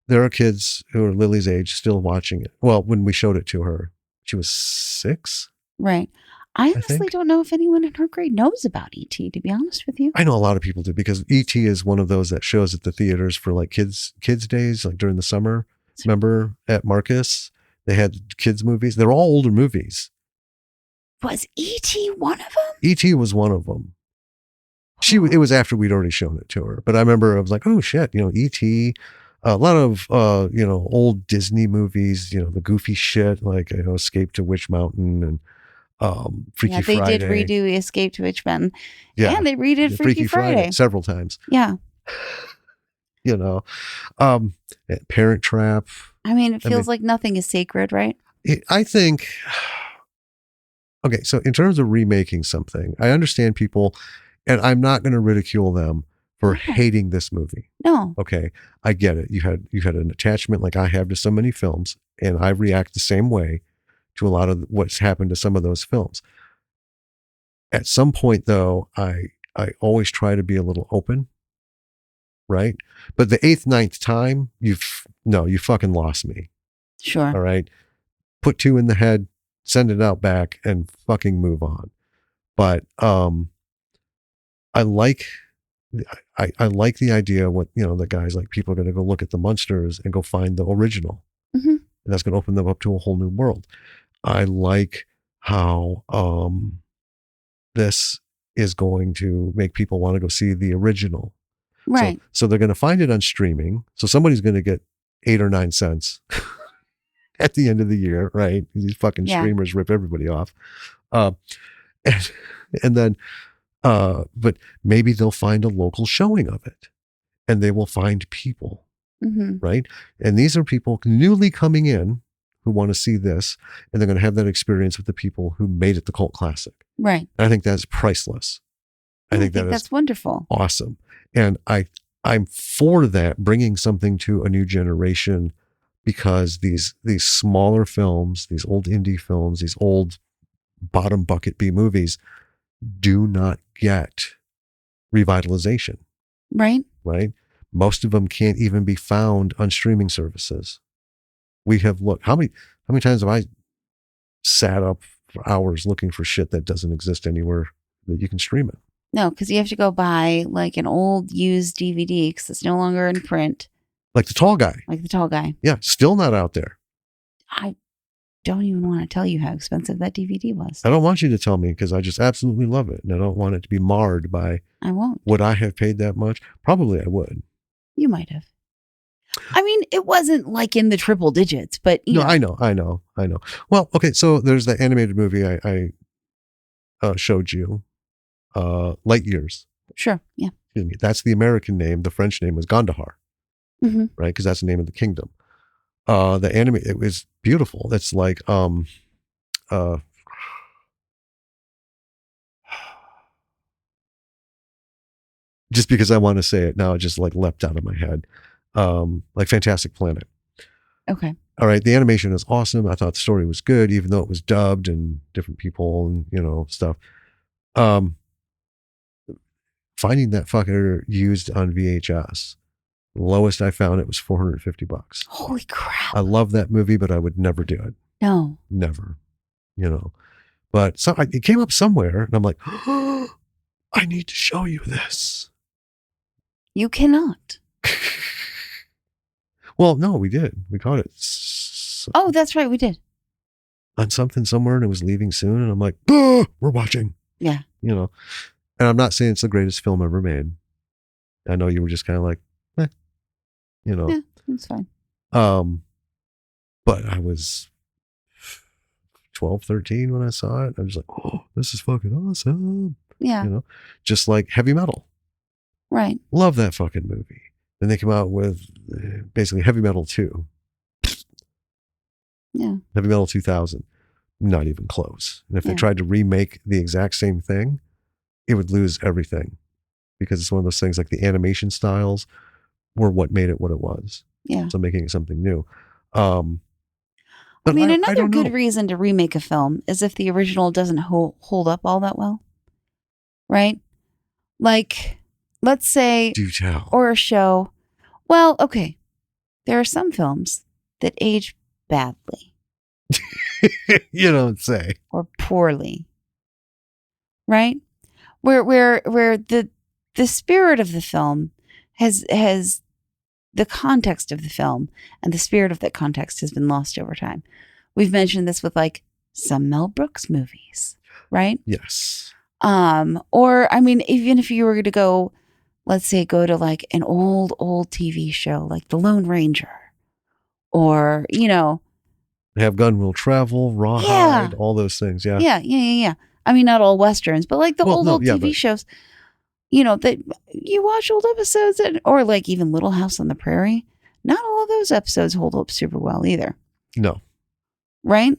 There are kids who are Lily's age still watching it. Well, when we showed it to her, she was 6. Right. I honestly don't know if anyone in her grade knows about E.T., to be honest with you. I know a lot of people do because E.T. is one of those that shows at the theaters for like kids days, like during the summer. Remember at Marcus, they had kids movies. They're all older movies. Was E.T. one of them? E.T. was one of them. It was after we'd already shown it to her. But I remember I was like, oh shit, E.T., a lot of, old Disney movies, the goofy shit, like, Escape to Witch Mountain and Freaky Friday. Yeah, they did redo Escape to Witch Mountain. Yeah. And they redid Freaky Friday. Several times. Yeah. Parent Trap. I mean, it feels like nothing is sacred, right? I think, okay, so in terms of remaking something, I understand people, and I'm not going to ridicule them for hating this movie. No. Okay, I get it. You had an attachment like I have to so many films, and I react the same way to a lot of what's happened to some of those films. At some point, though, I always try to be a little open, right? But the 8th, 9th time, you fucking lost me. Sure. All right? Put 2 in the head, send it out back, and fucking move on. But I like the idea what, the guys, like, people are going to go look at the Munsters and go find the original. Mm-hmm. And that's going to open them up to a whole new world. I like how this is going to make people want to go see the original. Right. So they're going to find it on streaming. So somebody's going to get 8 or 9 cents at the end of the year, right? These fucking Yeah. streamers rip everybody off. Uh, and then, but maybe they'll find a local showing of it, and they will find people, right? And these are people newly coming in who want to see this, and they're going to have that experience with the people who made it the cult classic. Right. And I think that's priceless. I think that's wonderful. Awesome. And I'm for that, bringing something to a new generation, because these smaller films, these old indie films, these old bottom bucket B movies do not get revitalization. Right. Right. Most of them can't even be found on streaming services. We have looked, how many times have I sat up for hours looking for shit that doesn't exist anywhere that you can stream it? No, because you have to go buy like an old used DVD because it's no longer in print. Like The Tall Guy. Yeah, still not out there. I don't even want to tell you how expensive that DVD was. I don't want you to tell me, because I just absolutely love it. And I don't want it to be marred by. I won't. Would I have paid that much? Probably I would. You might have. I mean, it wasn't like in the triple digits, but you know. I know. Well, okay, so there's the animated movie I showed you, Light Years. Sure, yeah. Excuse me. That's the American name. The French name was Gondahar, right? Because that's the name of the kingdom. The anime, it was beautiful. It's like just because I want to say it now, it just like leapt out of my head. Like Fantastic Planet. Okay. All right. The animation is awesome. I thought the story was good, even though it was dubbed and different people and, stuff. Finding that fucker used on VHS, the lowest I found it was $450. Holy crap. I love that movie, but I would never do it. No. Never, but it came up somewhere and I'm like, oh, I need to show you this. You cannot. Well, no, we did. We caught it. Oh, that's right. We did. On something somewhere, and it was leaving soon. And I'm like, oh, we're watching. Yeah. And I'm not saying it's the greatest film ever made. I know you were just kind of like, Yeah, it's fine. But I was 12, 13 when I saw it. I was like, oh, this is fucking awesome. Yeah. Just like Heavy Metal. Right. Love that fucking movie. Then they come out with basically Heavy Metal 2. Yeah. Heavy Metal 2000. Not even close. And if they tried to remake the exact same thing, it would lose everything, because it's one of those things, like the animation styles were what made it what it was. Yeah. So making it something new. But I mean, another good reason to remake a film is if the original doesn't hold up all that well. Right? Like, let's say, do tell. Or a show. Well, okay. There are some films that age badly. You don't say. Or poorly. Right? Where the spirit of the film has the context of the film and the spirit of that context has been lost over time. We've mentioned this with like some Mel Brooks movies, right? Yes. Or I mean, even if you were to go, let's say, go to like an old TV show like The Lone Ranger, or Have Gun Will Travel, Rawhide, all those things. Yeah. Yeah. I mean, not all Westerns, but like the old TV shows, that you watch old episodes or like even Little House on the Prairie. Not all of those episodes hold up super well either. No. Right?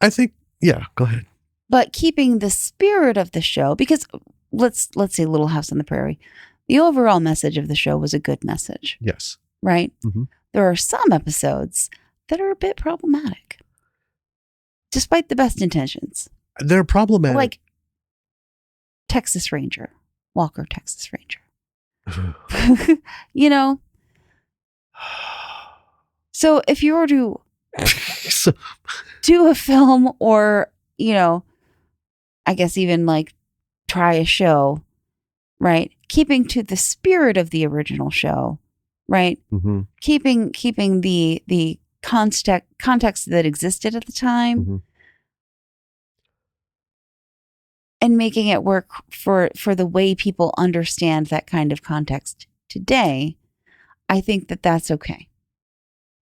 I think, yeah, go ahead. But keeping the spirit of the show, because let's say Little House on the Prairie, the overall message of the show was a good message. Yes. Right? Mm-hmm. There are some episodes that are a bit problematic, despite the best intentions. They're problematic. Like Texas Ranger, Walker, Texas Ranger. So if you were to do a film or, I guess even like try a show, right? Keeping to the spirit of the original show, right? Mm-hmm. Keeping the context that existed at the time. Mm-hmm. and making it work for the way people understand that kind of context today, I think that that's okay.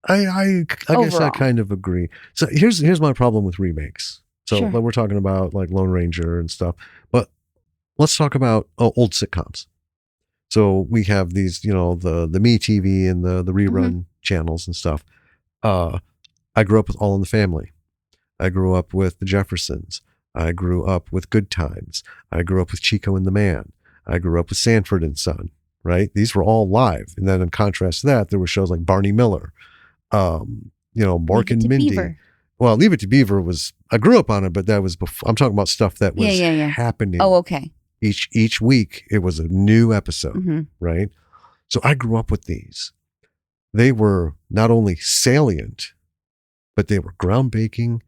I guess I Overall. kind of agree. So here's my problem with remakes. So Sure. we're talking about like Lone Ranger and stuff, but let's talk about old sitcoms. So we have these, you know, the Me TV and the rerun channels and stuff. I grew up with All in the Family. I grew up with the Jeffersons. I grew up with Good Times. I grew up with Chico and the Man. I grew up with Sanford and Son, right? These were all live. And then in contrast to that, there were shows like Barney Miller, you know, Mork and Mindy. Beaver. Well, Leave It to Beaver I grew up on it, but that was before. I'm talking about stuff that was happening. Oh, okay. Each week it was a new episode, Mm-hmm. right? So I grew up with these. They were not only salient, but they were groundbreaking,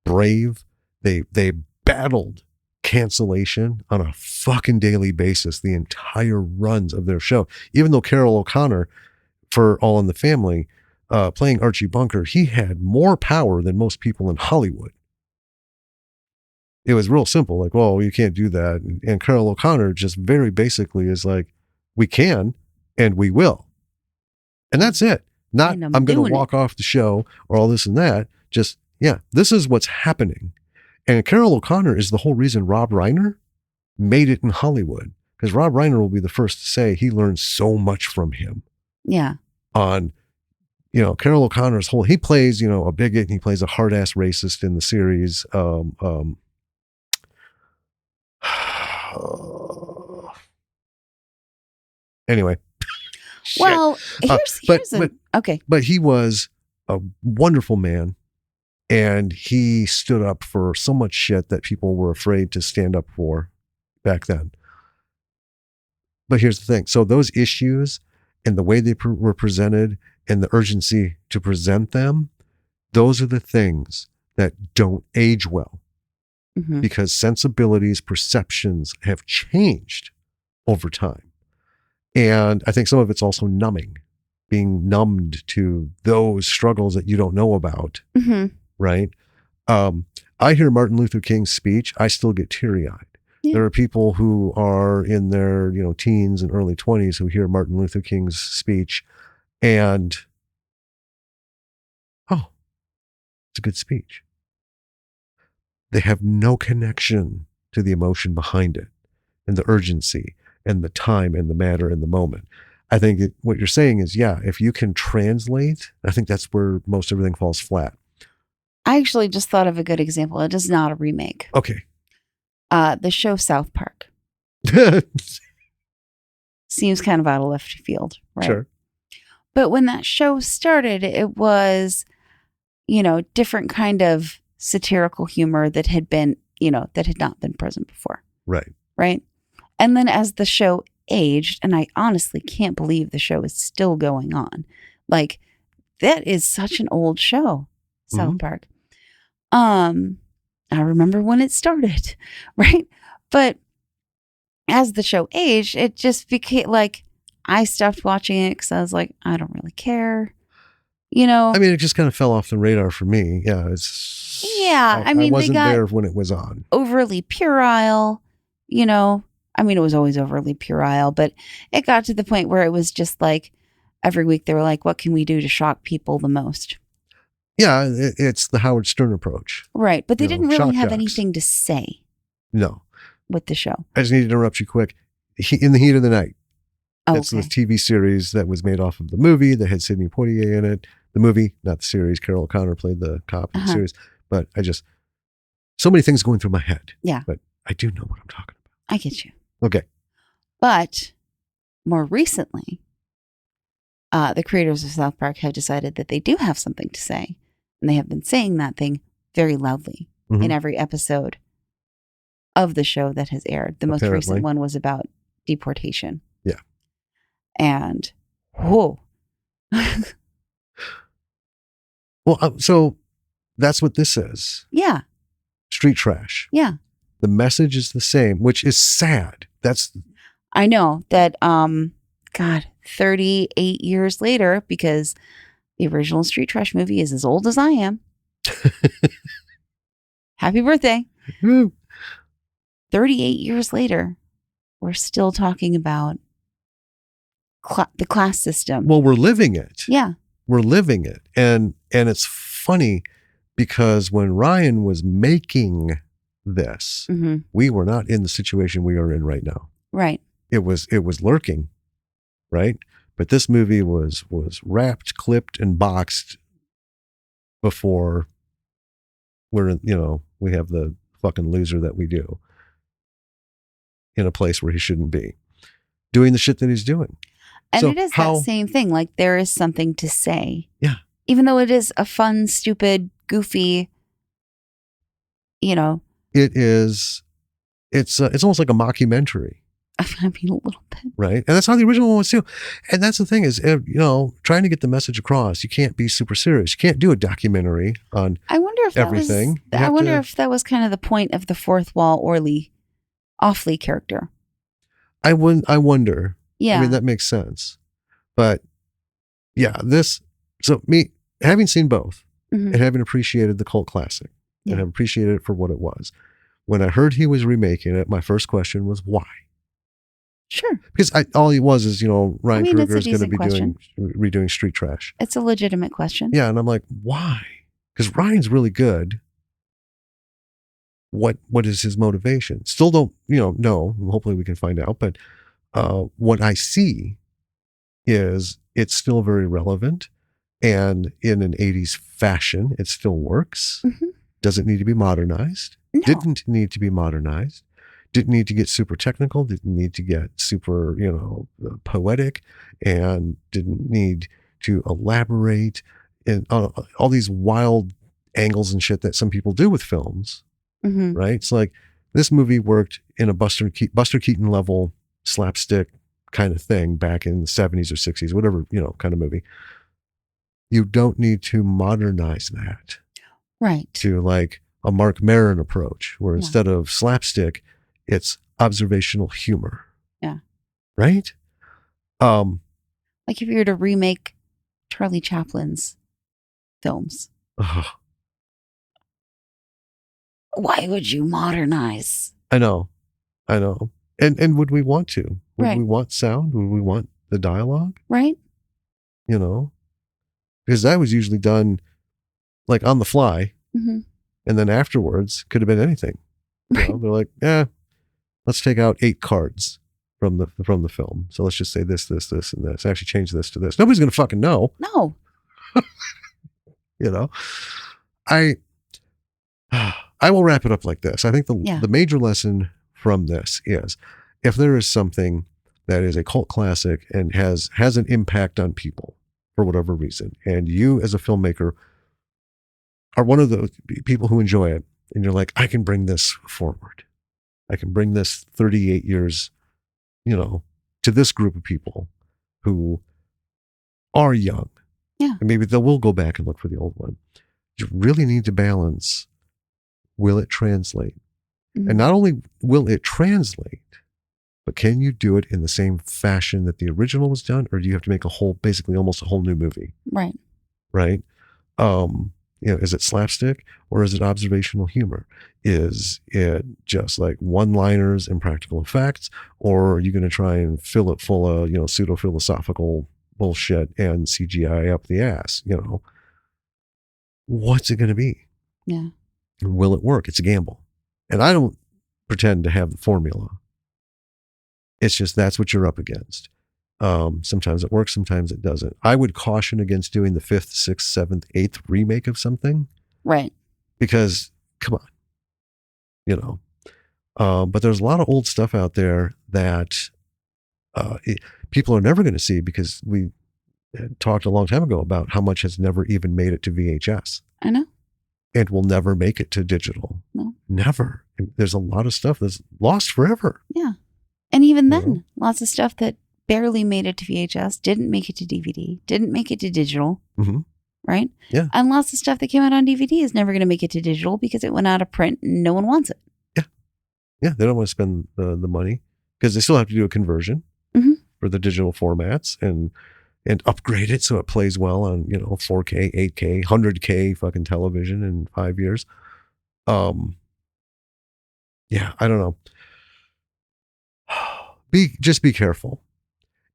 brave. They battled cancellation on a fucking daily basis, the entire runs of their show. Even though Carol O'Connor, for All in the Family, playing Archie Bunker, he had more power than most people in Hollywood. It was real simple, like, well, you can't do that. And Carol O'Connor just very basically is like, we can and we will. And that's it. Not, I'm going to walk off the show or all this and that. Just, yeah, this is what's happening. And Carol O'Connor is the whole reason Rob Reiner made it in Hollywood. Because Rob Reiner will be the first to say he learned so much from him. Yeah. On, you know, Carol O'Connor's whole, he plays, you know, a bigot and he plays a hard ass racist in the series. Anyway. Well, okay. But he was a wonderful man, and he stood up for so much shit that people were afraid to stand up for back then. But here's the thing. So those issues and the way they were presented and the urgency to present them, those are the things that don't age well. Mm-hmm. Because sensibilities, perceptions have changed over time. And I think some of it's also numbing, being numbed to those struggles that you don't know about. Mm-hmm. Right? I hear Martin Luther King's speech, I still get teary-eyed. Yeah. There are people who are in their, you know, teens and early 20s who hear Martin Luther King's speech and, oh, it's a good speech. They have no connection to the emotion behind it and the urgency and the time and the matter and the moment. I think what you're saying is, yeah, if you can translate, I think that's where most everything falls flat. I actually just thought of a good example. It is not a remake. Okay. The show South Park. Seems kind of out of left field, right? Sure. But when that show started, it was, you know, different kind of satirical humor that had been, you know, that had not been present before. Right. Right. And then as the show aged, and I honestly can't believe the show is still going on. Like, that is such an old show, South Park. I remember when it started, right? But as the show aged, it just became like, I stopped watching it because I was like, I don't really care. You know? I mean, it just kind of fell off the radar for me. Yeah. I mean, I wasn't there when it was on. Overly puerile, you know? I mean, it was always overly puerile, but it got to the point where it was just like, every week they were like, what can we do to shock people the most? Yeah, it's the Howard Stern approach. Right, but they didn't really have anything to say. No. With the show. I just need to interrupt you quick. In the Heat of the Night. Oh, it's the TV series that was made off of the movie that had Sidney Poitier in it. The movie, not the series. Carol O'Connor played the cop in the series. But so many things going through my head. Yeah. But I do know what I'm talking about. I get you. Okay. But more recently, the creators of South Park have decided that they do have something to say. And they have been saying that thing very loudly in every episode of the show that has aired. The most recent one was about deportation. Yeah. And, whoa. Well, so that's what this is. Yeah. Street trash. Yeah. The message is the same, which is sad. I know that, 38 years later, because the original Street Trash movie is as old as I am. Happy birthday. 38 years later, we're still talking about the class system. Well, we're living it. Yeah. We're living it. And it's funny because when Ryan was making this, we were not in the situation we are in right now. Right. It was lurking, right? But this movie was wrapped, clipped, and boxed before we're in, we have the fucking loser that we do in a place where he shouldn't be doing the shit that he's doing. And so it is that same thing. Like, there is something to say. Yeah. Even though it is a fun, stupid, goofy, It is, it's almost like a mockumentary. I mean, a little bit. Right. And that's how the original one was too. And that's the thing is, trying to get the message across, you can't be super serious. You can't do a documentary on everything. I wonder if that was kind of the point of the fourth wall Offley character. I wonder. Yeah. I mean, that makes sense. But yeah, me having seen both and having appreciated the cult classic and have appreciated it for what it was. When I heard he was remaking it, my first question was why? Sure. Because all he was is, Ryan Kruger is going to be redoing Street Trash. It's a legitimate question. Yeah. And I'm like, why? Because Ryan's really good. What is his motivation? Still don't, know. Hopefully we can find out. But what I see is it's still very relevant. And in an 80s fashion, it still works. Doesn't need to be modernized. No. Didn't need to be modernized. Didn't need to get super technical, didn't need to get super, poetic, and didn't need to elaborate in all these wild angles and shit that some people do with films, right? It's like this movie worked in a Buster Keaton level slapstick kind of thing back in the 70s or 60s, whatever, kind of movie. You don't need to modernize that. Right. To like a Mark Maron approach, where instead of slapstick, it's observational humor. Yeah. Right? Like if you were to remake Charlie Chaplin's films. Why would you modernize? I know. And would we want to? Would we want sound? Would we want the dialogue? Right. Because that was usually done like on the fly. And then afterwards could have been anything. They're like, let's take out 8 cards from the film. So let's just say this, and this. Actually change this to this. Nobody's going to fucking know. No. I will wrap it up like this. I think the major lesson from this is if there is something that is a cult classic and has an impact on people for whatever reason, and you as a filmmaker are one of those people who enjoy it, and you're like, I can bring this forward. I can bring this 38 years, to this group of people who are young. Yeah. And maybe they will go back and look for the old one. You really need to balance, will it translate? And not only will it translate, but can you do it in the same fashion that the original was done? Or do you have to make basically almost a whole new movie? Right. Right. Is it slapstick or is it observational humor? Is it just like one-liners and practical effects, or are you going to try and fill it full of, pseudo-philosophical bullshit and CGI up the ass? What's it going to be? Yeah. And will it work? It's a gamble. And I don't pretend to have the formula. It's just that's what you're up against. Sometimes it works, sometimes it doesn't. I would caution against doing the 5th, 6th, 7th, 8th remake of something. Right. Because, come on. But there's a lot of old stuff out there that people are never going to see because we talked a long time ago about how much has never even made it to VHS. I know. And will never make it to digital. No. Never. There's a lot of stuff that's lost forever. Yeah. And even then, lots of stuff that barely made it to VHS, didn't make it to DVD, didn't make it to digital. Right? Yeah. And lots of stuff that came out on DVD is never going to make it to digital because it went out of print and no one wants it. Yeah. Yeah. They don't want to spend the money because they still have to do a conversion for the digital formats and upgrade it so it plays well on, 4K, 8K, 100K fucking television in 5 years. Yeah, I don't know. just be careful.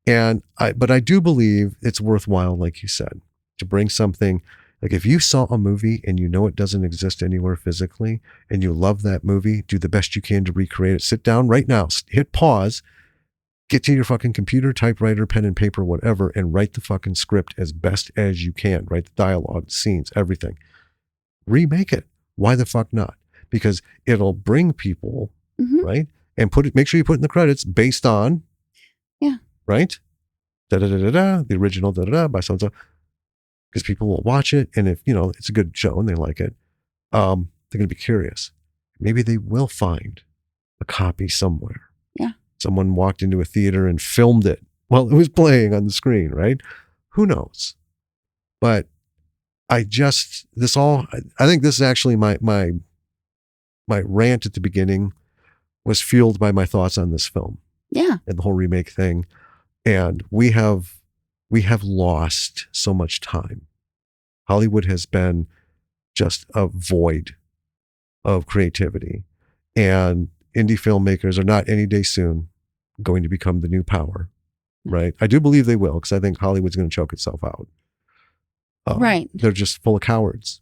But I do believe it's worthwhile, like you said, to bring something. Like if you saw a movie and you know it doesn't exist anywhere physically and you love that movie, do the best you can to recreate it. Sit down right now, hit pause, get to your fucking computer, typewriter, pen and paper, whatever, and write the fucking script as best as you can. Write the dialogue, scenes, everything. Remake it. Why the fuck not? Because it'll bring people, right? And make sure you put in the credits based on, right? The original by so-and-so. Because people will watch it, and if it's a good show and they like it, they're going to be curious. Maybe they will find a copy somewhere. Yeah. Someone walked into a theater and filmed it while it was playing on the screen, right? Who knows? But I think this is actually my rant at the beginning was fueled by my thoughts on this film. Yeah. And the whole remake thing. And we have lost so much time. Hollywood has been just a void of creativity. And indie filmmakers are not any day soon going to become the new power, right? I do believe they will, because I think Hollywood's going to choke itself out. Right. They're just full of cowards,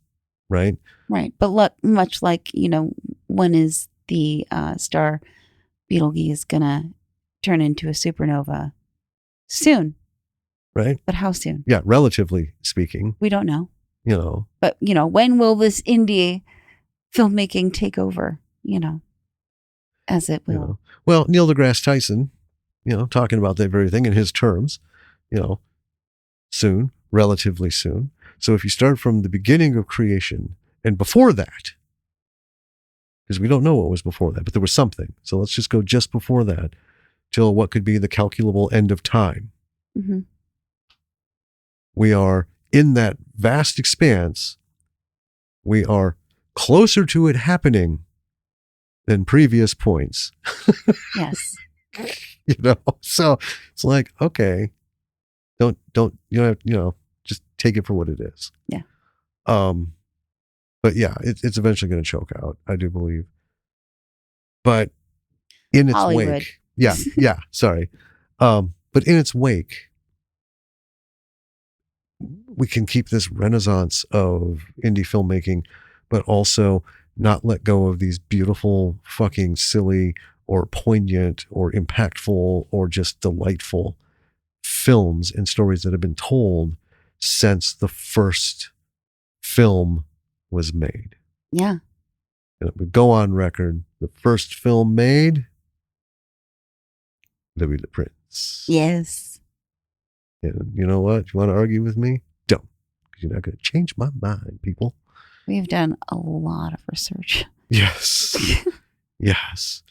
right? Right. But much like, when is the star Betelgeuse going to turn into a supernova? Soon. Right. But how soon? Yeah, relatively speaking. We don't know. But, when will this indie filmmaking take over, as it will? Well, Neil deGrasse Tyson, talking about that very thing in his terms, soon, relatively soon. So if you start from the beginning of creation and before that, because we don't know what was before that, but there was something. So let's just go just before that till what could be the calculable end of time. Mm-hmm. We are in that vast expanse. We are closer to it happening than previous points. Yes. So it's like, okay, don't, just take it for what it is. Yeah. But yeah, it's eventually going to choke out, I do believe. But in its Hollywood. wake, sorry. But in its wake, we can keep this renaissance of indie filmmaking, but also not let go of these beautiful, fucking silly or poignant or impactful or just delightful films and stories that have been told since the first film was made. Yeah. And it would go on record, the first film made, Louis the Prince. Yes. And you know what? You want to argue with me? Don't. Because you're not going to change my mind, people. We've done a lot of research. Yes. Yes.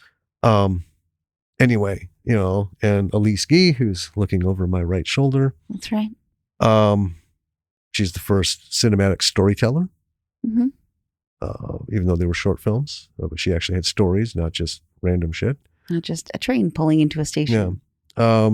Anyway, and Elise Guy, who's looking over my right shoulder. That's right. She's the first cinematic storyteller. Mm-hmm. Even though they were short films, but she actually had stories, not just random shit. Not just a train pulling into a station. Yeah.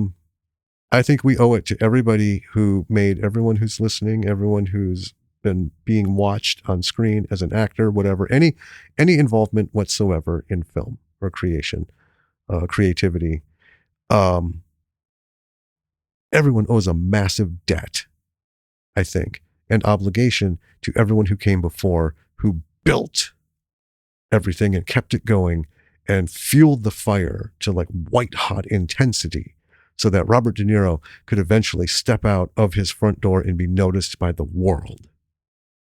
I think we owe it to everybody who made, everyone who's listening, everyone who's been being watched on screen as an actor, whatever, any involvement whatsoever in film or creation, creativity. Everyone owes a massive debt, I think, and obligation to everyone who came before, who built everything and kept it going and fueled the fire to like white hot intensity so that Robert De Niro could eventually step out of his front door and be noticed by the world,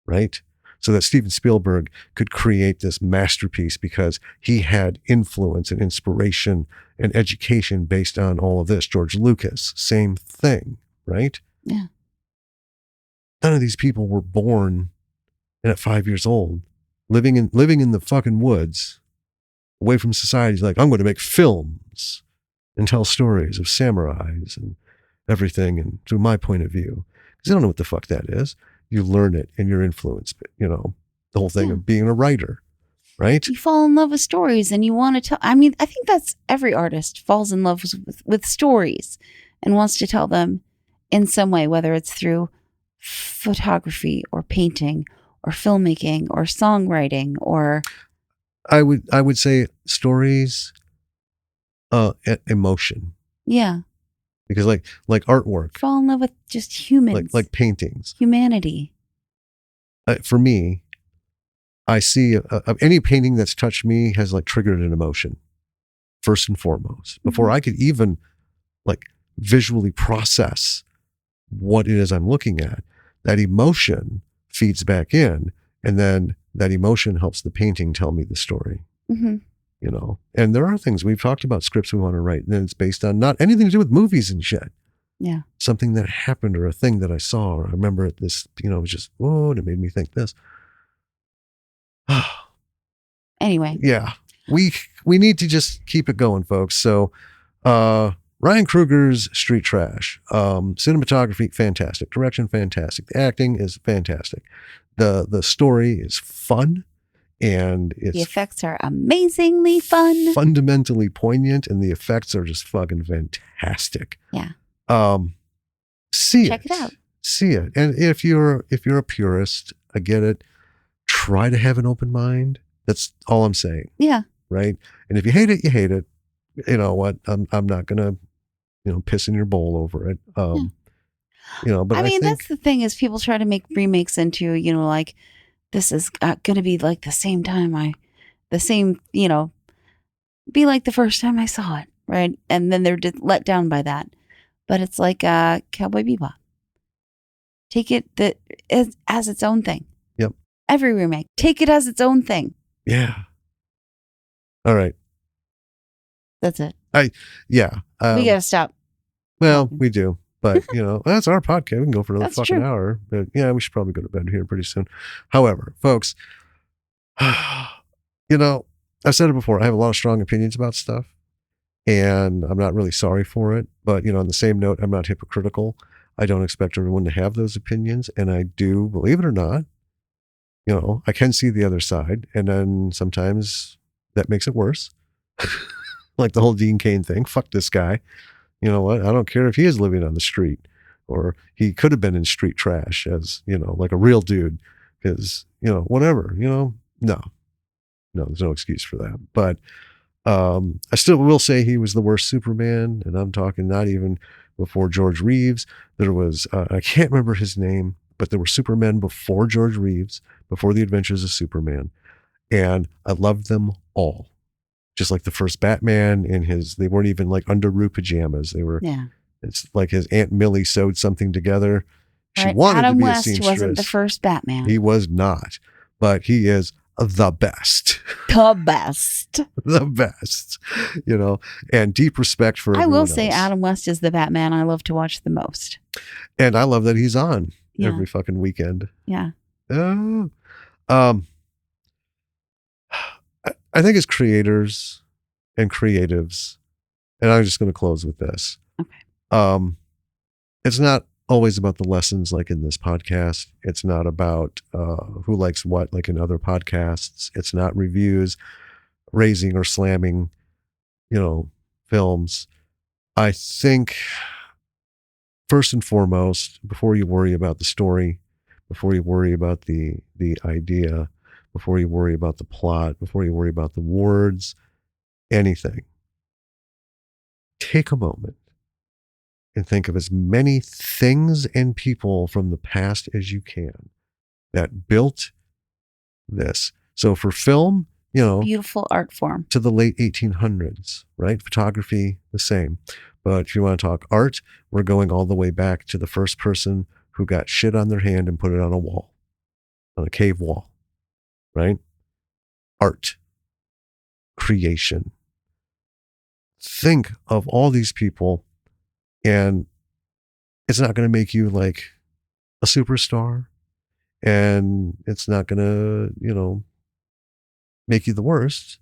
right? So that Steven Spielberg could create this masterpiece because he had influence and inspiration and education based on all of this. George Lucas, same thing, right? Yeah. None of these people were born and at 5 years old, living in the fucking woods, away from society. Like, I'm going to make films and tell stories of samurais and everything, and through my point of view, because I don't know what the fuck that is. You learn it and you're influenced, the whole thing of being a writer, right? You fall in love with stories and you want to tell. I mean, I think that's every artist falls in love with stories and wants to tell them in some way, whether it's through photography or painting or filmmaking or songwriting or. I would say stories emotion. Yeah. Because like artwork, Fall in love with just humans. like paintings. Humanity. For me, I see any painting that's touched me has like triggered an emotion first and foremost before I could even like visually process what it is I'm looking at. That emotion feeds back in, and then that emotion helps the painting tell me the story. Mm-hmm. You know, and there are things we've talked about, scripts we want to write, and it's based on not anything to do with movies and shit. Yeah. Something that happened or a thing that I saw, or I remember this, you know, it was just, whoa, and it made me think this. Anyway. Yeah. We need to just keep it going, folks. So, Ryan Kruger's Street Trash. Cinematography, fantastic. Direction, fantastic. The acting is fantastic. The story is fun, and The it's effects are amazingly fun. fundamentally poignant, and the effects are just fucking fantastic. Yeah. Check it out. See it. And if you're a purist, I get it. Try to have an open mind. That's all I'm saying. Yeah. Right. And if you hate it, you hate it. You know what? I'm not gonna, you know, piss in your bowl over it. You know, but I mean, that's the thing is people try to make remakes into, you know, like this is gonna be like the same, you know, be like the first time I saw it, right? And then they're let down by that. But it's like Cowboy Bebop. Take it as its own thing. Yep. Every remake, take it as its own thing. Yeah. All right. That's it. We gotta stop. Well, we do, but you know, that's our podcast. We can go for another fucking true. hour. But yeah, we should probably go to bed here pretty soon. However, folks, you know, I've said it before. I have a lot of strong opinions about stuff, and I'm not really sorry for it. But you know, on the same note, I'm not hypocritical. I don't expect everyone to have those opinions, and I do, believe it or not, you know, I can see the other side, and then sometimes that makes it worse. Like the whole Dean Cain thing. Fuck this guy. You know what? I don't care if he is living on the street, or he could have been in street trash as, you know, like a real dude, because, you know, whatever, you know, no, there's no excuse for that. But I still will say he was the worst Superman, and I'm talking not even before George Reeves. There was, I can't remember his name, but there were Supermen before George Reeves, before the Adventures of Superman, and I loved them all. Just like the first Batman they weren't even like underoos pajamas. They were, it's like his Aunt Millie sewed something together. She wanted Adam to be West a seamstress. Wasn't the first Batman. He was not, but he is the best. The best. The best, you know, and deep respect for everyone I will else. say Adam West is the Batman I love to watch the most. And I love that he's on every fucking weekend. Yeah. I think as creators and creatives, and I'm just going to close with this. Okay. It's not always about the lessons like in this podcast. It's not about who likes what like in other podcasts. It's not reviews, raising or slamming, you know, films. I think first and foremost, before you worry about the story, before you worry about the idea, before you worry about the plot, before you worry about the words, anything, take a moment and think of as many things and people from the past as you can that built this. So for film, you know, beautiful art form to the late 1800s, right? Photography, the same. But if you want to talk art, we're going all the way back to the first person who got shit on their hand and put it on a wall, on a cave wall, right? Art, creation. Think of all these people, and it's not going to make you like a superstar, and it's not going to, you know, make you the worst,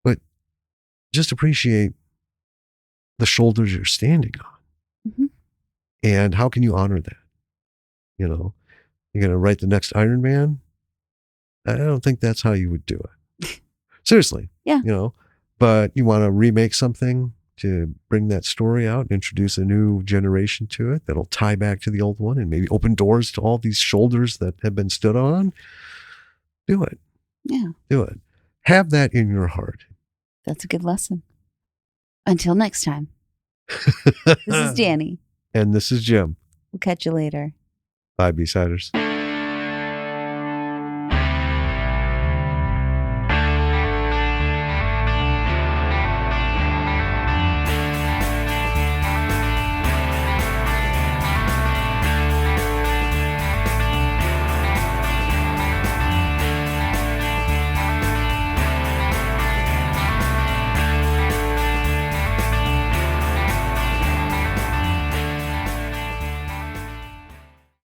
but just appreciate the shoulders you're standing on. Mm-hmm. And how can you honor that? You know, you're going to write the next Iron Man? I don't think that's how you would do it. Seriously. Yeah. You know, but you want to remake something to bring that story out, introduce a new generation to it that'll tie back to the old one and maybe open doors to all these shoulders that have been stood on. Do it. Yeah. Do it. Have that in your heart. That's a good lesson. Until next time. This is Danny. And this is Jim. We'll catch you later. Bye, B-Siders.